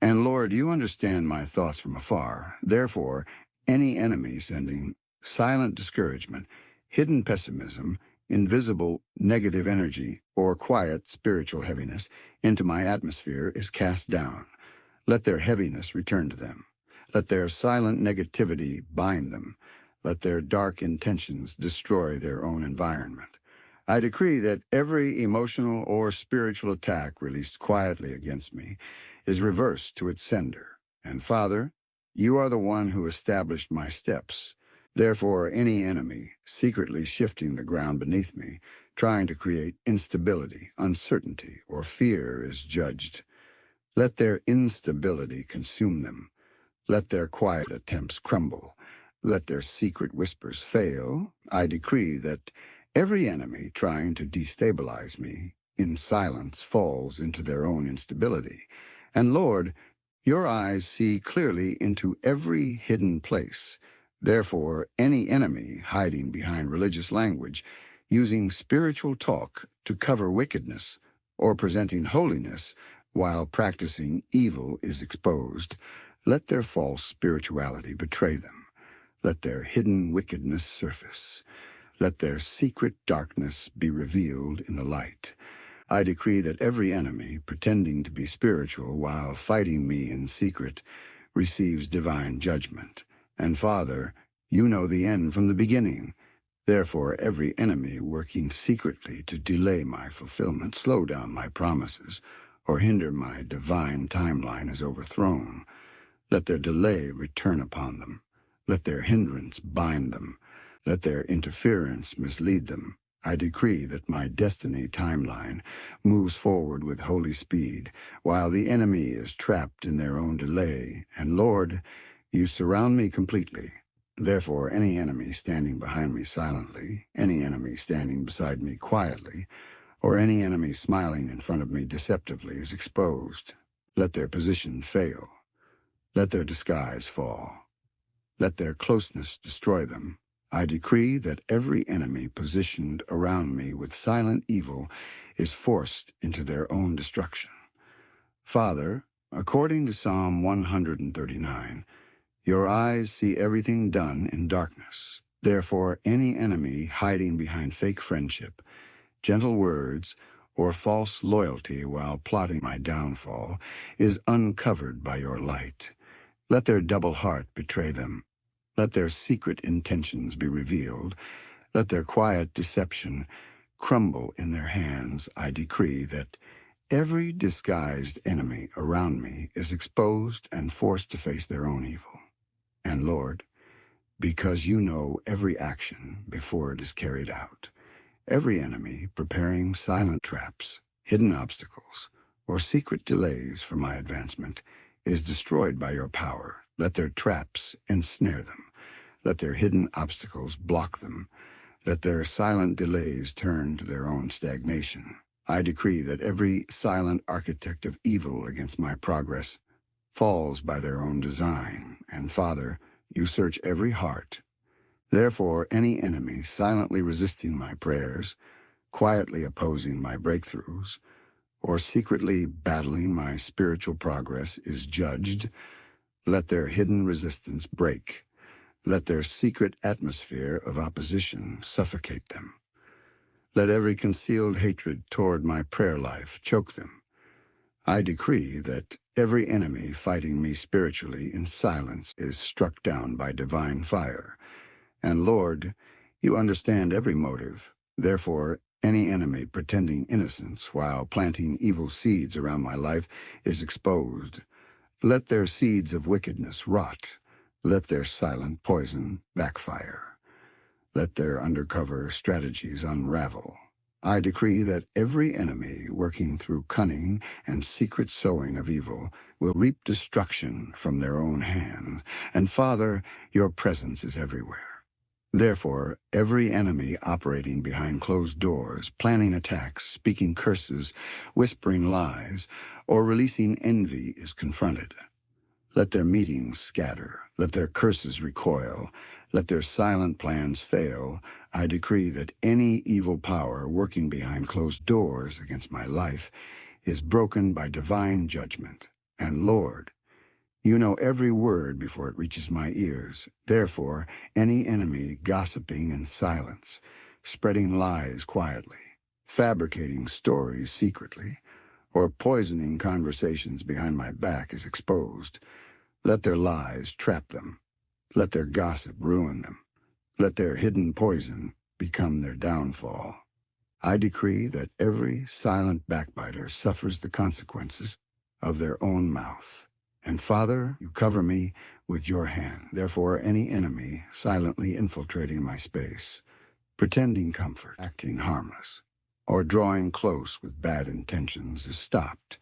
And Lord, you understand my thoughts from afar. Therefore, any enemy sending silent discouragement, hidden pessimism, invisible negative energy, or quiet spiritual heaviness into my atmosphere is cast down. Let their heaviness return to them. Let their silent negativity bind them. Let their dark intentions destroy their own environment. I decree that every emotional or spiritual attack released quietly against me is reversed to its sender. And Father, you are the one who established my steps. Therefore, any enemy secretly shifting the ground beneath me, trying to create instability, uncertainty, or fear is judged. Let their instability consume them. Let their quiet attempts crumble. Let their secret whispers fail. I decree that every enemy trying to destabilize me in silence falls into their own instability. And Lord, Your eyes see clearly into every hidden place. Therefore, any enemy hiding behind religious language, using spiritual talk to cover wickedness, or presenting holiness while practicing evil is exposed. Let their false spirituality betray them. Let their hidden wickedness surface. Let their secret darkness be revealed in the light. I decree that every enemy pretending to be spiritual while fighting me in secret receives divine judgment. And Father, you know the end from the beginning. Therefore, every enemy working secretly to delay my fulfillment, slow down my promises, or hinder my divine timeline is overthrown. Let their delay return upon them. Let their hindrance bind them. Let their interference mislead them. I decree that my destiny timeline moves forward with holy speed, while the enemy is trapped in their own delay. And Lord, you surround me completely. Therefore, any enemy standing behind me silently, any enemy standing beside me quietly, or any enemy smiling in front of me deceptively is exposed. Let their position fail. Let their disguise fall. Let their closeness destroy them. I decree that every enemy positioned around me with silent evil is forced into their own destruction. Father, according to Psalm 139, your eyes see everything done in darkness. Therefore, any enemy hiding behind fake friendship, gentle words, or false loyalty while plotting my downfall is uncovered by your light. Let their double heart betray them. Let their secret intentions be revealed. Let their quiet deception crumble in their hands. I decree that every disguised enemy around me is exposed and forced to face their own evil. And Lord, because you know every action before it is carried out, every enemy preparing silent traps, hidden obstacles, or secret delays for my advancement is destroyed by your power. Let their traps ensnare them. Let their hidden obstacles block them. Let their silent delays turn to their own stagnation. I decree that every silent architect of evil against my progress falls by their own design. And Father, you search every heart. Therefore, any enemy silently resisting my prayers, quietly opposing my breakthroughs, or secretly battling my spiritual progress is judged. Let their hidden resistance break. Let their secret atmosphere of opposition suffocate them. Let every concealed hatred toward my prayer life choke them. I decree that every enemy fighting me spiritually in silence is struck down by divine fire. And Lord, you understand every motive. Therefore, any enemy pretending innocence while planting evil seeds around my life is exposed. Let their seeds of wickedness rot. Let their silent poison backfire. Let their undercover strategies unravel. I decree that every enemy working through cunning and secret sowing of evil will reap destruction from their own hand. And Father, your presence is everywhere. Therefore, every enemy operating behind closed doors, planning attacks, speaking curses, whispering lies, or releasing envy is confronted. Let their meetings scatter. Let their curses recoil. Let their silent plans fail. I decree that any evil power working behind closed doors against my life is broken by divine judgment. And Lord, you know every word before it reaches my ears. Therefore, any enemy gossiping in silence, spreading lies quietly, fabricating stories secretly, or poisoning conversations behind my back is exposed. Let their lies trap them. Let their gossip ruin them. Let their hidden poison become their downfall. I decree that every silent backbiter suffers the consequences of their own mouth. And Father, you cover me with your hand. Therefore, any enemy silently infiltrating my space, pretending comfort, acting harmless, or drawing close with bad intentions is stopped.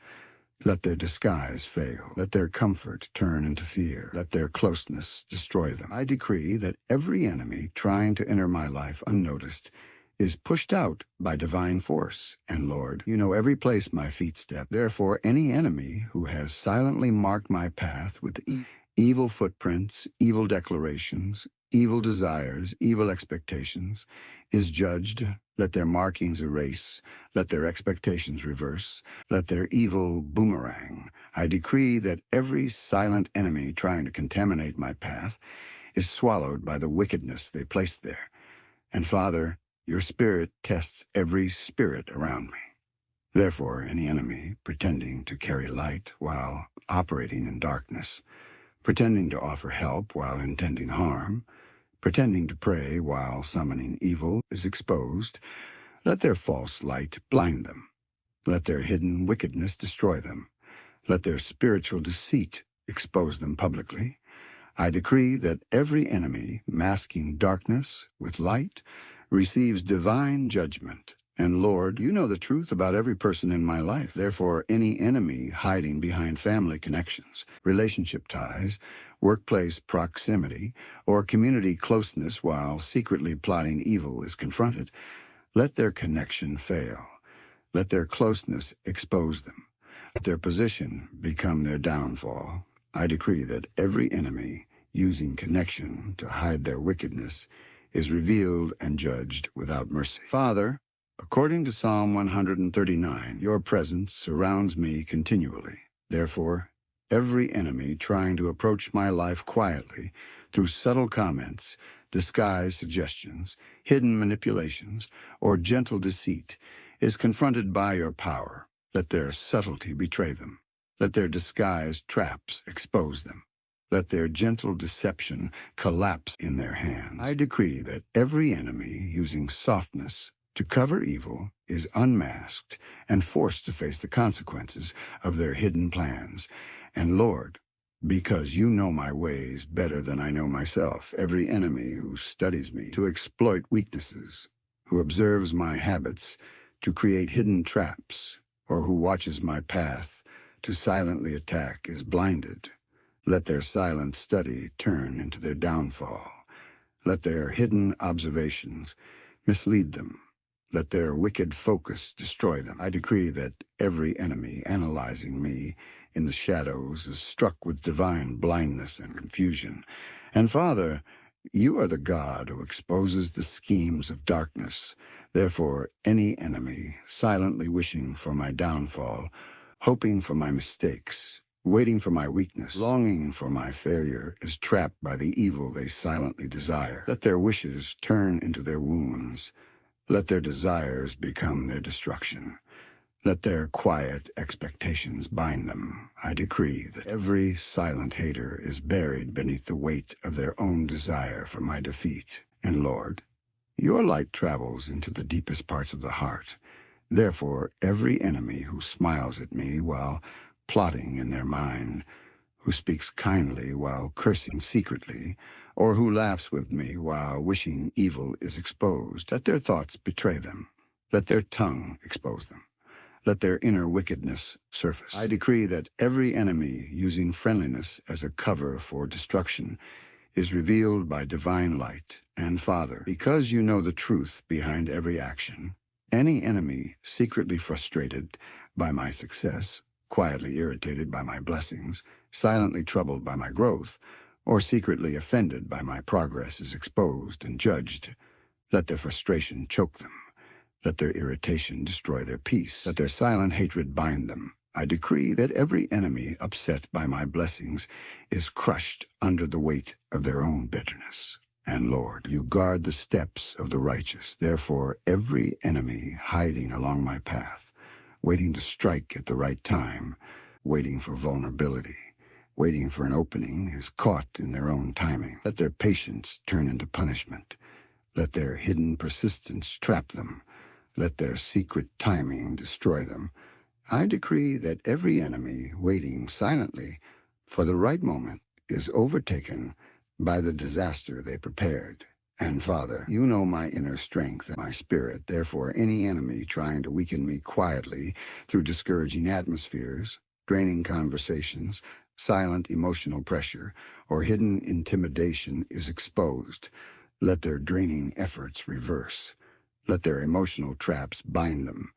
Let their disguise fail. Let their comfort turn into fear. Let their closeness destroy them. I decree that every enemy trying to enter my life unnoticed is pushed out by divine force. And Lord, you know every place my feet step. Therefore, any enemy who has silently marked my path with evil footprints, evil declarations, evil desires, evil expectations, is judged. Let their markings erase. Let their expectations reverse. Let their evil boomerang. I decree that every silent enemy trying to contaminate my path is swallowed by the wickedness they placed there. And Father, your Spirit tests every spirit around me. Therefore, any enemy pretending to carry light while operating in darkness, pretending to offer help while intending harm, pretending to pray while summoning evil is exposed. Let their false light blind them. Let their hidden wickedness destroy them. Let their spiritual deceit expose them publicly. I decree that every enemy masking darkness with light receives divine judgment. And Lord, you know the truth about every person in my life. Therefore, any enemy hiding behind family connections, relationship ties, workplace proximity, or community closeness while secretly plotting evil is confronted, let their connection fail. Let their closeness expose them. Let their position become their downfall. I decree that every enemy using connection to hide their wickedness is revealed and judged without mercy. Father, according to Psalm 139, your presence surrounds me continually. Therefore, every enemy trying to approach my life quietly through subtle comments, disguised suggestions, hidden manipulations, or gentle deceit is confronted by your power. Let their subtlety betray them. Let their disguised traps expose them. Let their gentle deception collapse in their hands. I decree that every enemy using softness to cover evil is unmasked and forced to face the consequences of their hidden plans. And Lord, because you know my ways better than I know myself, every enemy who studies me to exploit weaknesses, who observes my habits to create hidden traps, or who watches my path to silently attack is blinded. Let their silent study turn into their downfall. Let their hidden observations mislead them. Let their wicked focus destroy them. I decree that every enemy analyzing me in the shadows is struck with divine blindness and confusion. And Father, you are the God who exposes the schemes of darkness. Therefore, any enemy silently wishing for my downfall, hoping for my mistakes, waiting for my weakness, longing for my failure, is trapped by the evil they silently desire. Let their wishes turn into their wounds. Let their desires become their destruction. Let their quiet expectations bind them. I decree that every silent hater is buried beneath the weight of their own desire for my defeat. And Lord, your light travels into the deepest parts of the heart. Therefore, every enemy who smiles at me while plotting in their mind, who speaks kindly while cursing secretly, or who laughs with me while wishing evil is exposed, let their thoughts betray them. Let their tongue expose them. Let their inner wickedness surface. I decree that every enemy using friendliness as a cover for destruction is revealed by divine light. And Father, because you know the truth behind every action, any enemy secretly frustrated by my success, quietly irritated by my blessings, silently troubled by my growth, or secretly offended by my progress is exposed and judged. Let their frustration choke them. Let their irritation destroy their peace. Let their silent hatred bind them. I decree that every enemy upset by my blessings is crushed under the weight of their own bitterness. And Lord, you guard the steps of the righteous. Therefore, every enemy hiding along my path, waiting to strike at the right time, waiting for vulnerability, waiting for an opening, is caught in their own timing. Let their patience turn into punishment. Let their hidden persistence trap them. Let their secret timing destroy them. I decree that every enemy waiting silently for the right moment is overtaken by the disaster they prepared. And Father, you know my inner strength and my spirit. Therefore, any enemy trying to weaken me quietly through discouraging atmospheres, draining conversations, silent emotional pressure, or hidden intimidation is exposed. Let their draining efforts reverse. Let their emotional traps bind them.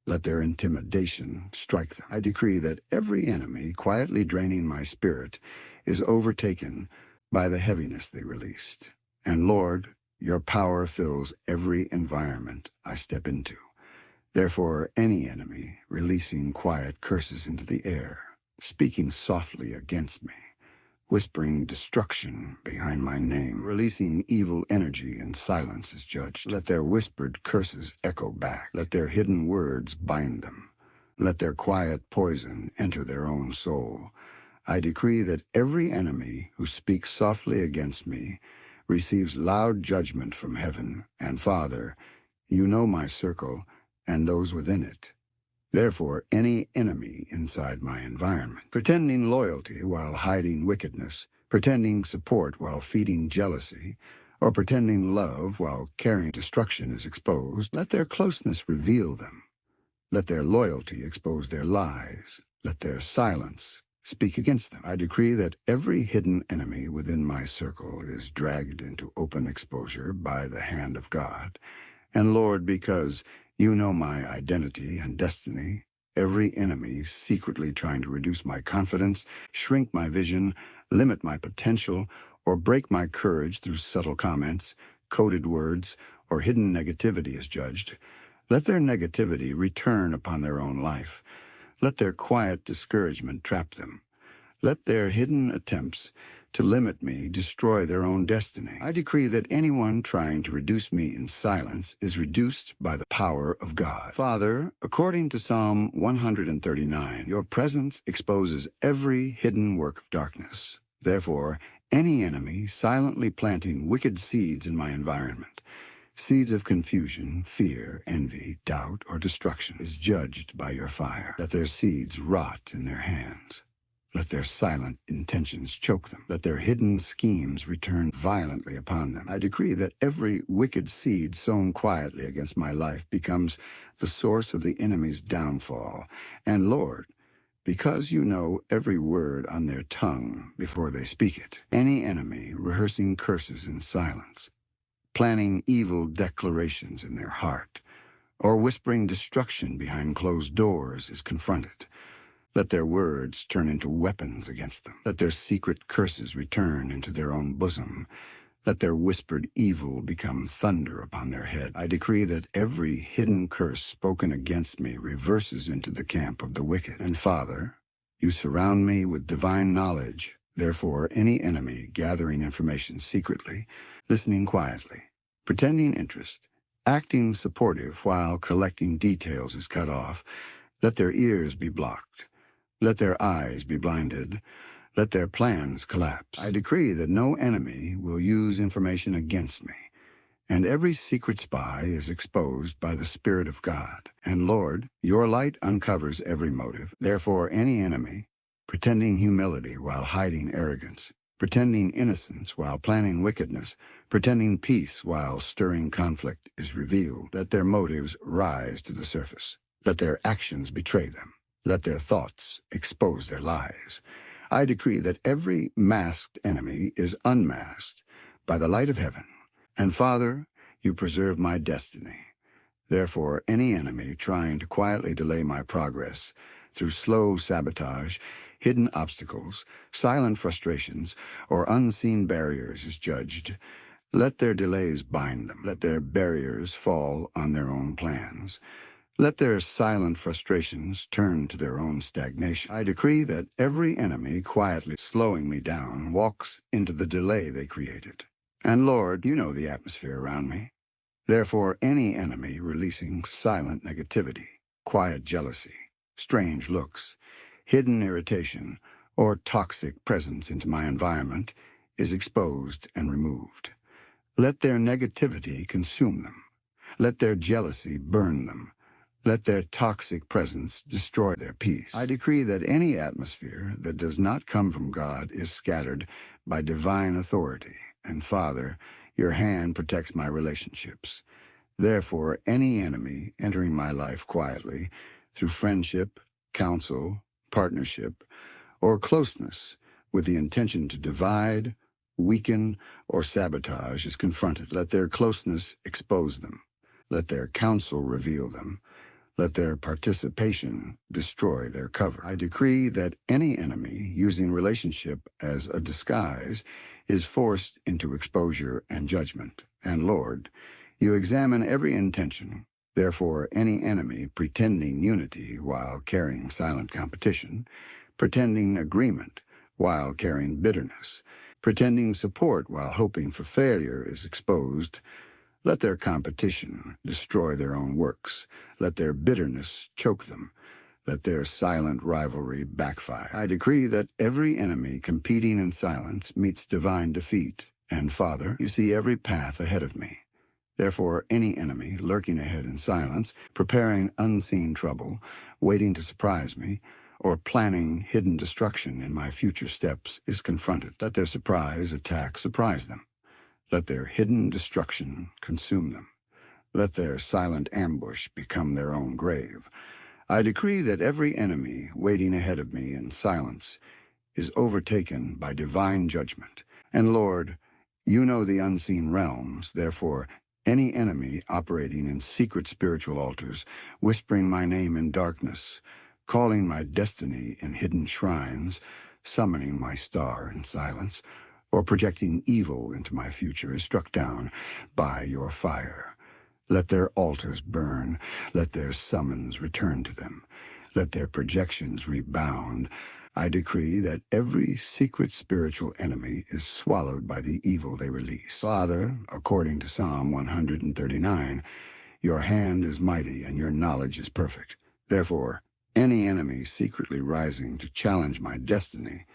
Let their intimidation strike them. I decree that every enemy quietly draining my spirit is overtaken by the heaviness they released. And Lord, your power fills every environment I step into. Therefore, any enemy releasing quiet curses into the air, speaking softly against me, whispering destruction behind my name, releasing evil energy in silence is judged. Let their whispered curses echo back. Let their hidden words bind them. Let their quiet poison enter their own soul. I decree that every enemy who speaks softly against me receives loud judgment from heaven. And Father, you know my circle and those within it. Therefore, any enemy inside my environment, pretending loyalty while hiding wickedness, pretending support while feeding jealousy, or pretending love while carrying destruction is exposed, let their closeness reveal them. Let their loyalty expose their lies. Let their silence speak against them. I decree that every hidden enemy within my circle is dragged into open exposure by the hand of God. And Lord, because you know my identity and destiny, every enemy secretly trying to reduce my confidence, shrink my vision, limit my potential, or break my courage through subtle comments, coded words, or hidden negativity is judged. Let their negativity return upon their own life. Let their quiet discouragement trap them. Let their hidden attempts to limit me destroy their own destiny. I decree that anyone trying to reduce me in silence is reduced by the power of God. Father, according to Psalm 139, your presence exposes every hidden work of darkness. Therefore, any enemy silently planting wicked seeds in my environment, seeds of confusion, fear, envy, doubt, or destruction, is judged by your fire. Let their seeds rot in their hands. Let their silent intentions choke them. Let their hidden schemes return violently upon them. I decree that every wicked seed sown quietly against my life becomes the source of the enemy's downfall. And Lord, because you know every word on their tongue before they speak it, any enemy rehearsing curses in silence, planning evil declarations in their heart, or whispering destruction behind closed doors is confronted. Let their words turn into weapons against them. Let their secret curses return into their own bosom. Let their whispered evil become thunder upon their head. I decree that every hidden curse spoken against me reverses into the camp of the wicked. And Father, you surround me with divine knowledge. Therefore, any enemy gathering information secretly, listening quietly, pretending interest, acting supportive while collecting details is cut off. Let their ears be blocked. Let their eyes be blinded. Let their plans collapse. I decree that no enemy will use information against me, and every secret spy is exposed by the Spirit of God. And Lord, your light uncovers every motive. Therefore, any enemy, pretending humility while hiding arrogance, pretending innocence while planning wickedness, pretending peace while stirring conflict, is revealed. Let their motives rise to the surface. Let their actions betray them. Let their thoughts expose their lies. I decree that every masked enemy is unmasked by the light of heaven. And Father, you preserve my destiny. Therefore, any enemy trying to quietly delay my progress through slow sabotage, hidden obstacles, silent frustrations, or unseen barriers is judged. Let their delays bind them. Let their barriers fall on their own plans. Let their silent frustrations turn to their own stagnation. I decree that every enemy quietly slowing me down walks into the delay they created. And Lord, you know the atmosphere around me. Therefore, any enemy releasing silent negativity, quiet jealousy, strange looks, hidden irritation, or toxic presence into my environment is exposed and removed. Let their negativity consume them. Let their jealousy burn them. Let their toxic presence destroy their peace. I decree that any atmosphere that does not come from God is scattered by divine authority. And Father, your hand protects my relationships. Therefore, any enemy entering my life quietly through friendship, counsel, partnership, or closeness with the intention to divide, weaken, or sabotage is confronted. Let their closeness expose them. Let their counsel reveal them. Let their participation destroy their cover. I decree that any enemy using relationship as a disguise is forced into exposure and judgment. And Lord, you examine every intention. Therefore, any enemy pretending unity while carrying silent competition, pretending agreement while carrying bitterness, pretending support while hoping for failure is exposed. Let their competition destroy their own works. Let their bitterness choke them. Let their silent rivalry backfire. I decree that every enemy competing in silence meets divine defeat. And Father, you see every path ahead of me. Therefore, any enemy lurking ahead in silence, preparing unseen trouble, waiting to surprise me, or planning hidden destruction in my future steps is confronted. Let their surprise attack surprise them. Let their hidden destruction consume them. Let their silent ambush become their own grave. I decree that every enemy waiting ahead of me in silence is overtaken by divine judgment. And Lord, you know the unseen realms, therefore any enemy operating in secret spiritual altars, whispering my name in darkness, calling my destiny in hidden shrines, summoning my star in silence, or projecting evil into my future is struck down by your fire. Let their altars burn. Let their summons return to them. Let their projections rebound. I decree that every secret spiritual enemy is swallowed by the evil they release. Father, according to Psalm 139, your hand is mighty and your knowledge is perfect. Therefore, any enemy secretly rising to challenge my destiny,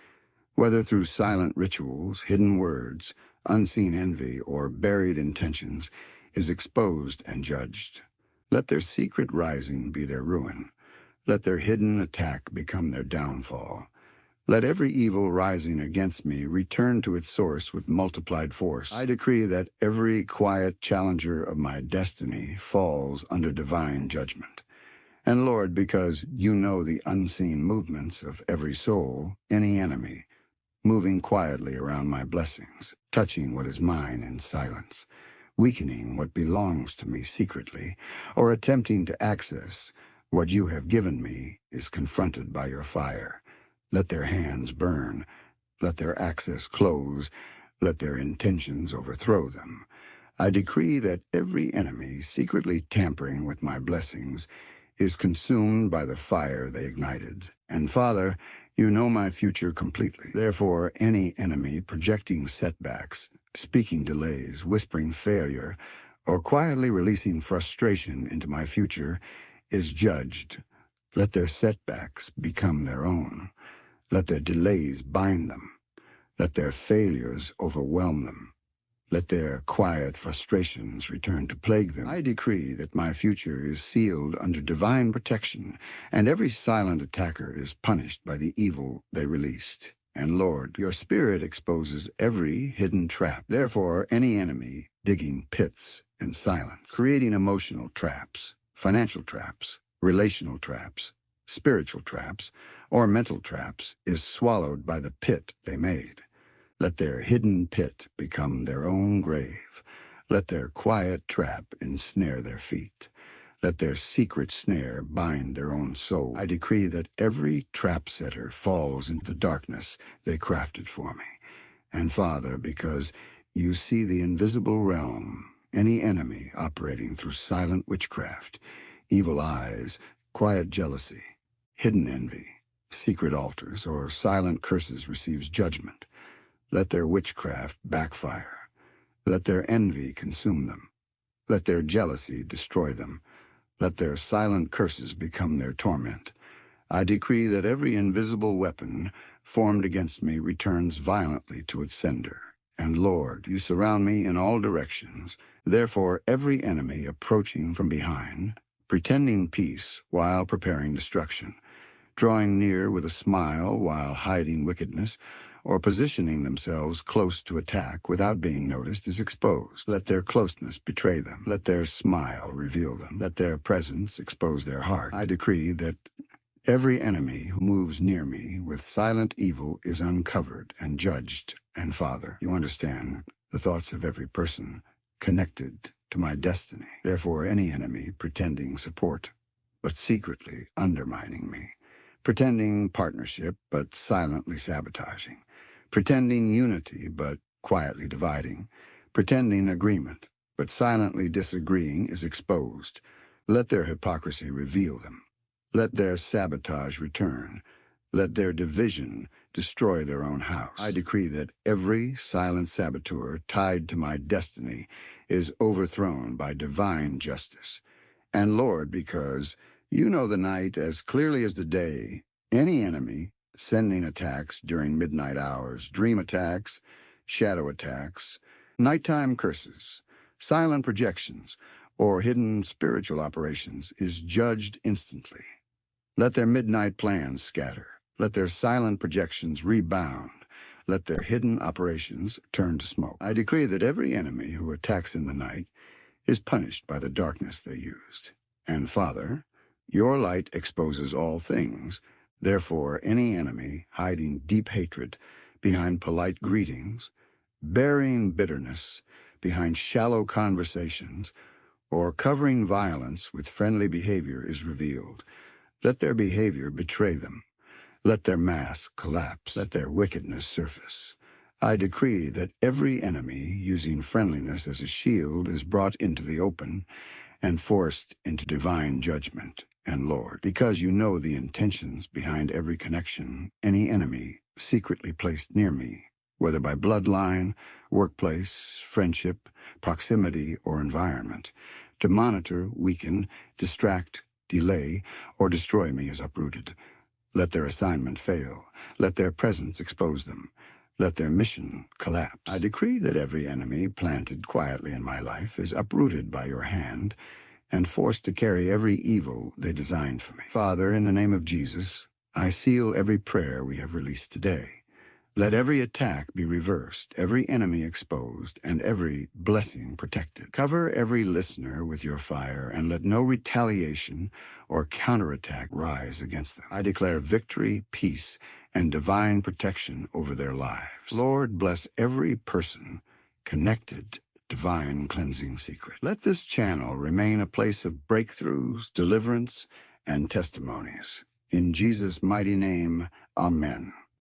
whether through silent rituals, hidden words, unseen envy, or buried intentions, is exposed and judged. Let their secret rising be their ruin. Let their hidden attack become their downfall. Let every evil rising against me return to its source with multiplied force. I decree that every quiet challenger of my destiny falls under divine judgment. And Lord, because you know the unseen movements of every soul, any enemy, moving quietly around my blessings, touching what is mine in silence, weakening what belongs to me secretly, or attempting to access what you have given me is confronted by your fire. Let their hands burn. Let their access close. Let their intentions overthrow them. I decree that every enemy secretly tampering with my blessings is consumed by the fire they ignited. And Father, you know my future completely. Therefore, any enemy projecting setbacks, speaking delays, whispering failure, or quietly releasing frustration into my future is judged. Let their setbacks become their own. Let their delays bind them. Let their failures overwhelm them. Let their quiet frustrations return to plague them. I decree that my future is sealed under divine protection, and every silent attacker is punished by the evil they released. And Lord, your Spirit exposes every hidden trap. Therefore, any enemy digging pits in silence, creating emotional traps, financial traps, relational traps, spiritual traps, or mental traps, is swallowed by the pit they made. Let their hidden pit become their own grave. Let their quiet trap ensnare their feet. Let their secret snare bind their own soul. I decree that every trap setter falls into the darkness they crafted for me. And Father, because you see the invisible realm, any enemy operating through silent witchcraft, evil eyes, quiet jealousy, hidden envy, secret altars, or silent curses receives judgment. Let their witchcraft backfire. Let their envy consume them. Let their jealousy destroy them. Let their silent curses become their torment. I decree that every invisible weapon formed against me returns violently to its sender. And Lord, you surround me in all directions. Therefore, every enemy approaching from behind, pretending peace while preparing destruction, drawing near with a smile while hiding wickedness, or positioning themselves close to attack without being noticed is exposed. Let their closeness betray them. Let their smile reveal them. Let their presence expose their heart. I decree that every enemy who moves near me with silent evil is uncovered and judged. And Father, you understand the thoughts of every person connected to my destiny. Therefore, any enemy pretending support, but secretly undermining me, pretending partnership, but silently sabotaging, pretending unity, but quietly dividing, pretending agreement, but silently disagreeing is exposed. Let their hypocrisy reveal them. Let their sabotage return. Let their division destroy their own house. I decree that every silent saboteur tied to my destiny is overthrown by divine justice. And Lord, because you know the night as clearly as the day, any enemy sending attacks during midnight hours, dream attacks, shadow attacks, nighttime curses, silent projections, or hidden spiritual operations is judged instantly. Let their midnight plans scatter. Let their silent projections rebound. Let their hidden operations turn to smoke. I decree that every enemy who attacks in the night is punished by the darkness they used. And Father, your light exposes all things. Therefore, any enemy hiding deep hatred behind polite greetings, burying bitterness behind shallow conversations, or covering violence with friendly behavior is revealed. Let their behavior betray them. Let their mask collapse. Let their wickedness surface. I decree that every enemy using friendliness as a shield is brought into the open and forced into divine judgment. And Lord, because you know the intentions behind every connection, any enemy secretly placed near me, whether by bloodline, workplace, friendship, proximity, or environment, to monitor, weaken, distract, delay, or destroy me is uprooted. Let their assignment fail. Let their presence expose them. Let their mission collapse. I decree that every enemy planted quietly in my life is uprooted by your hand and forced to carry every evil they designed for me. Father, in the name of Jesus, I seal every prayer we have released today. Let every attack be reversed, every enemy exposed, and every blessing protected. Cover every listener with your fire, and let no retaliation or counterattack rise against them. I declare victory, peace, and divine protection over their lives. Lord, bless every person connected, divine cleansing secret. Let this channel remain a place of breakthroughs, deliverance, and testimonies. In Jesus' mighty name, amen.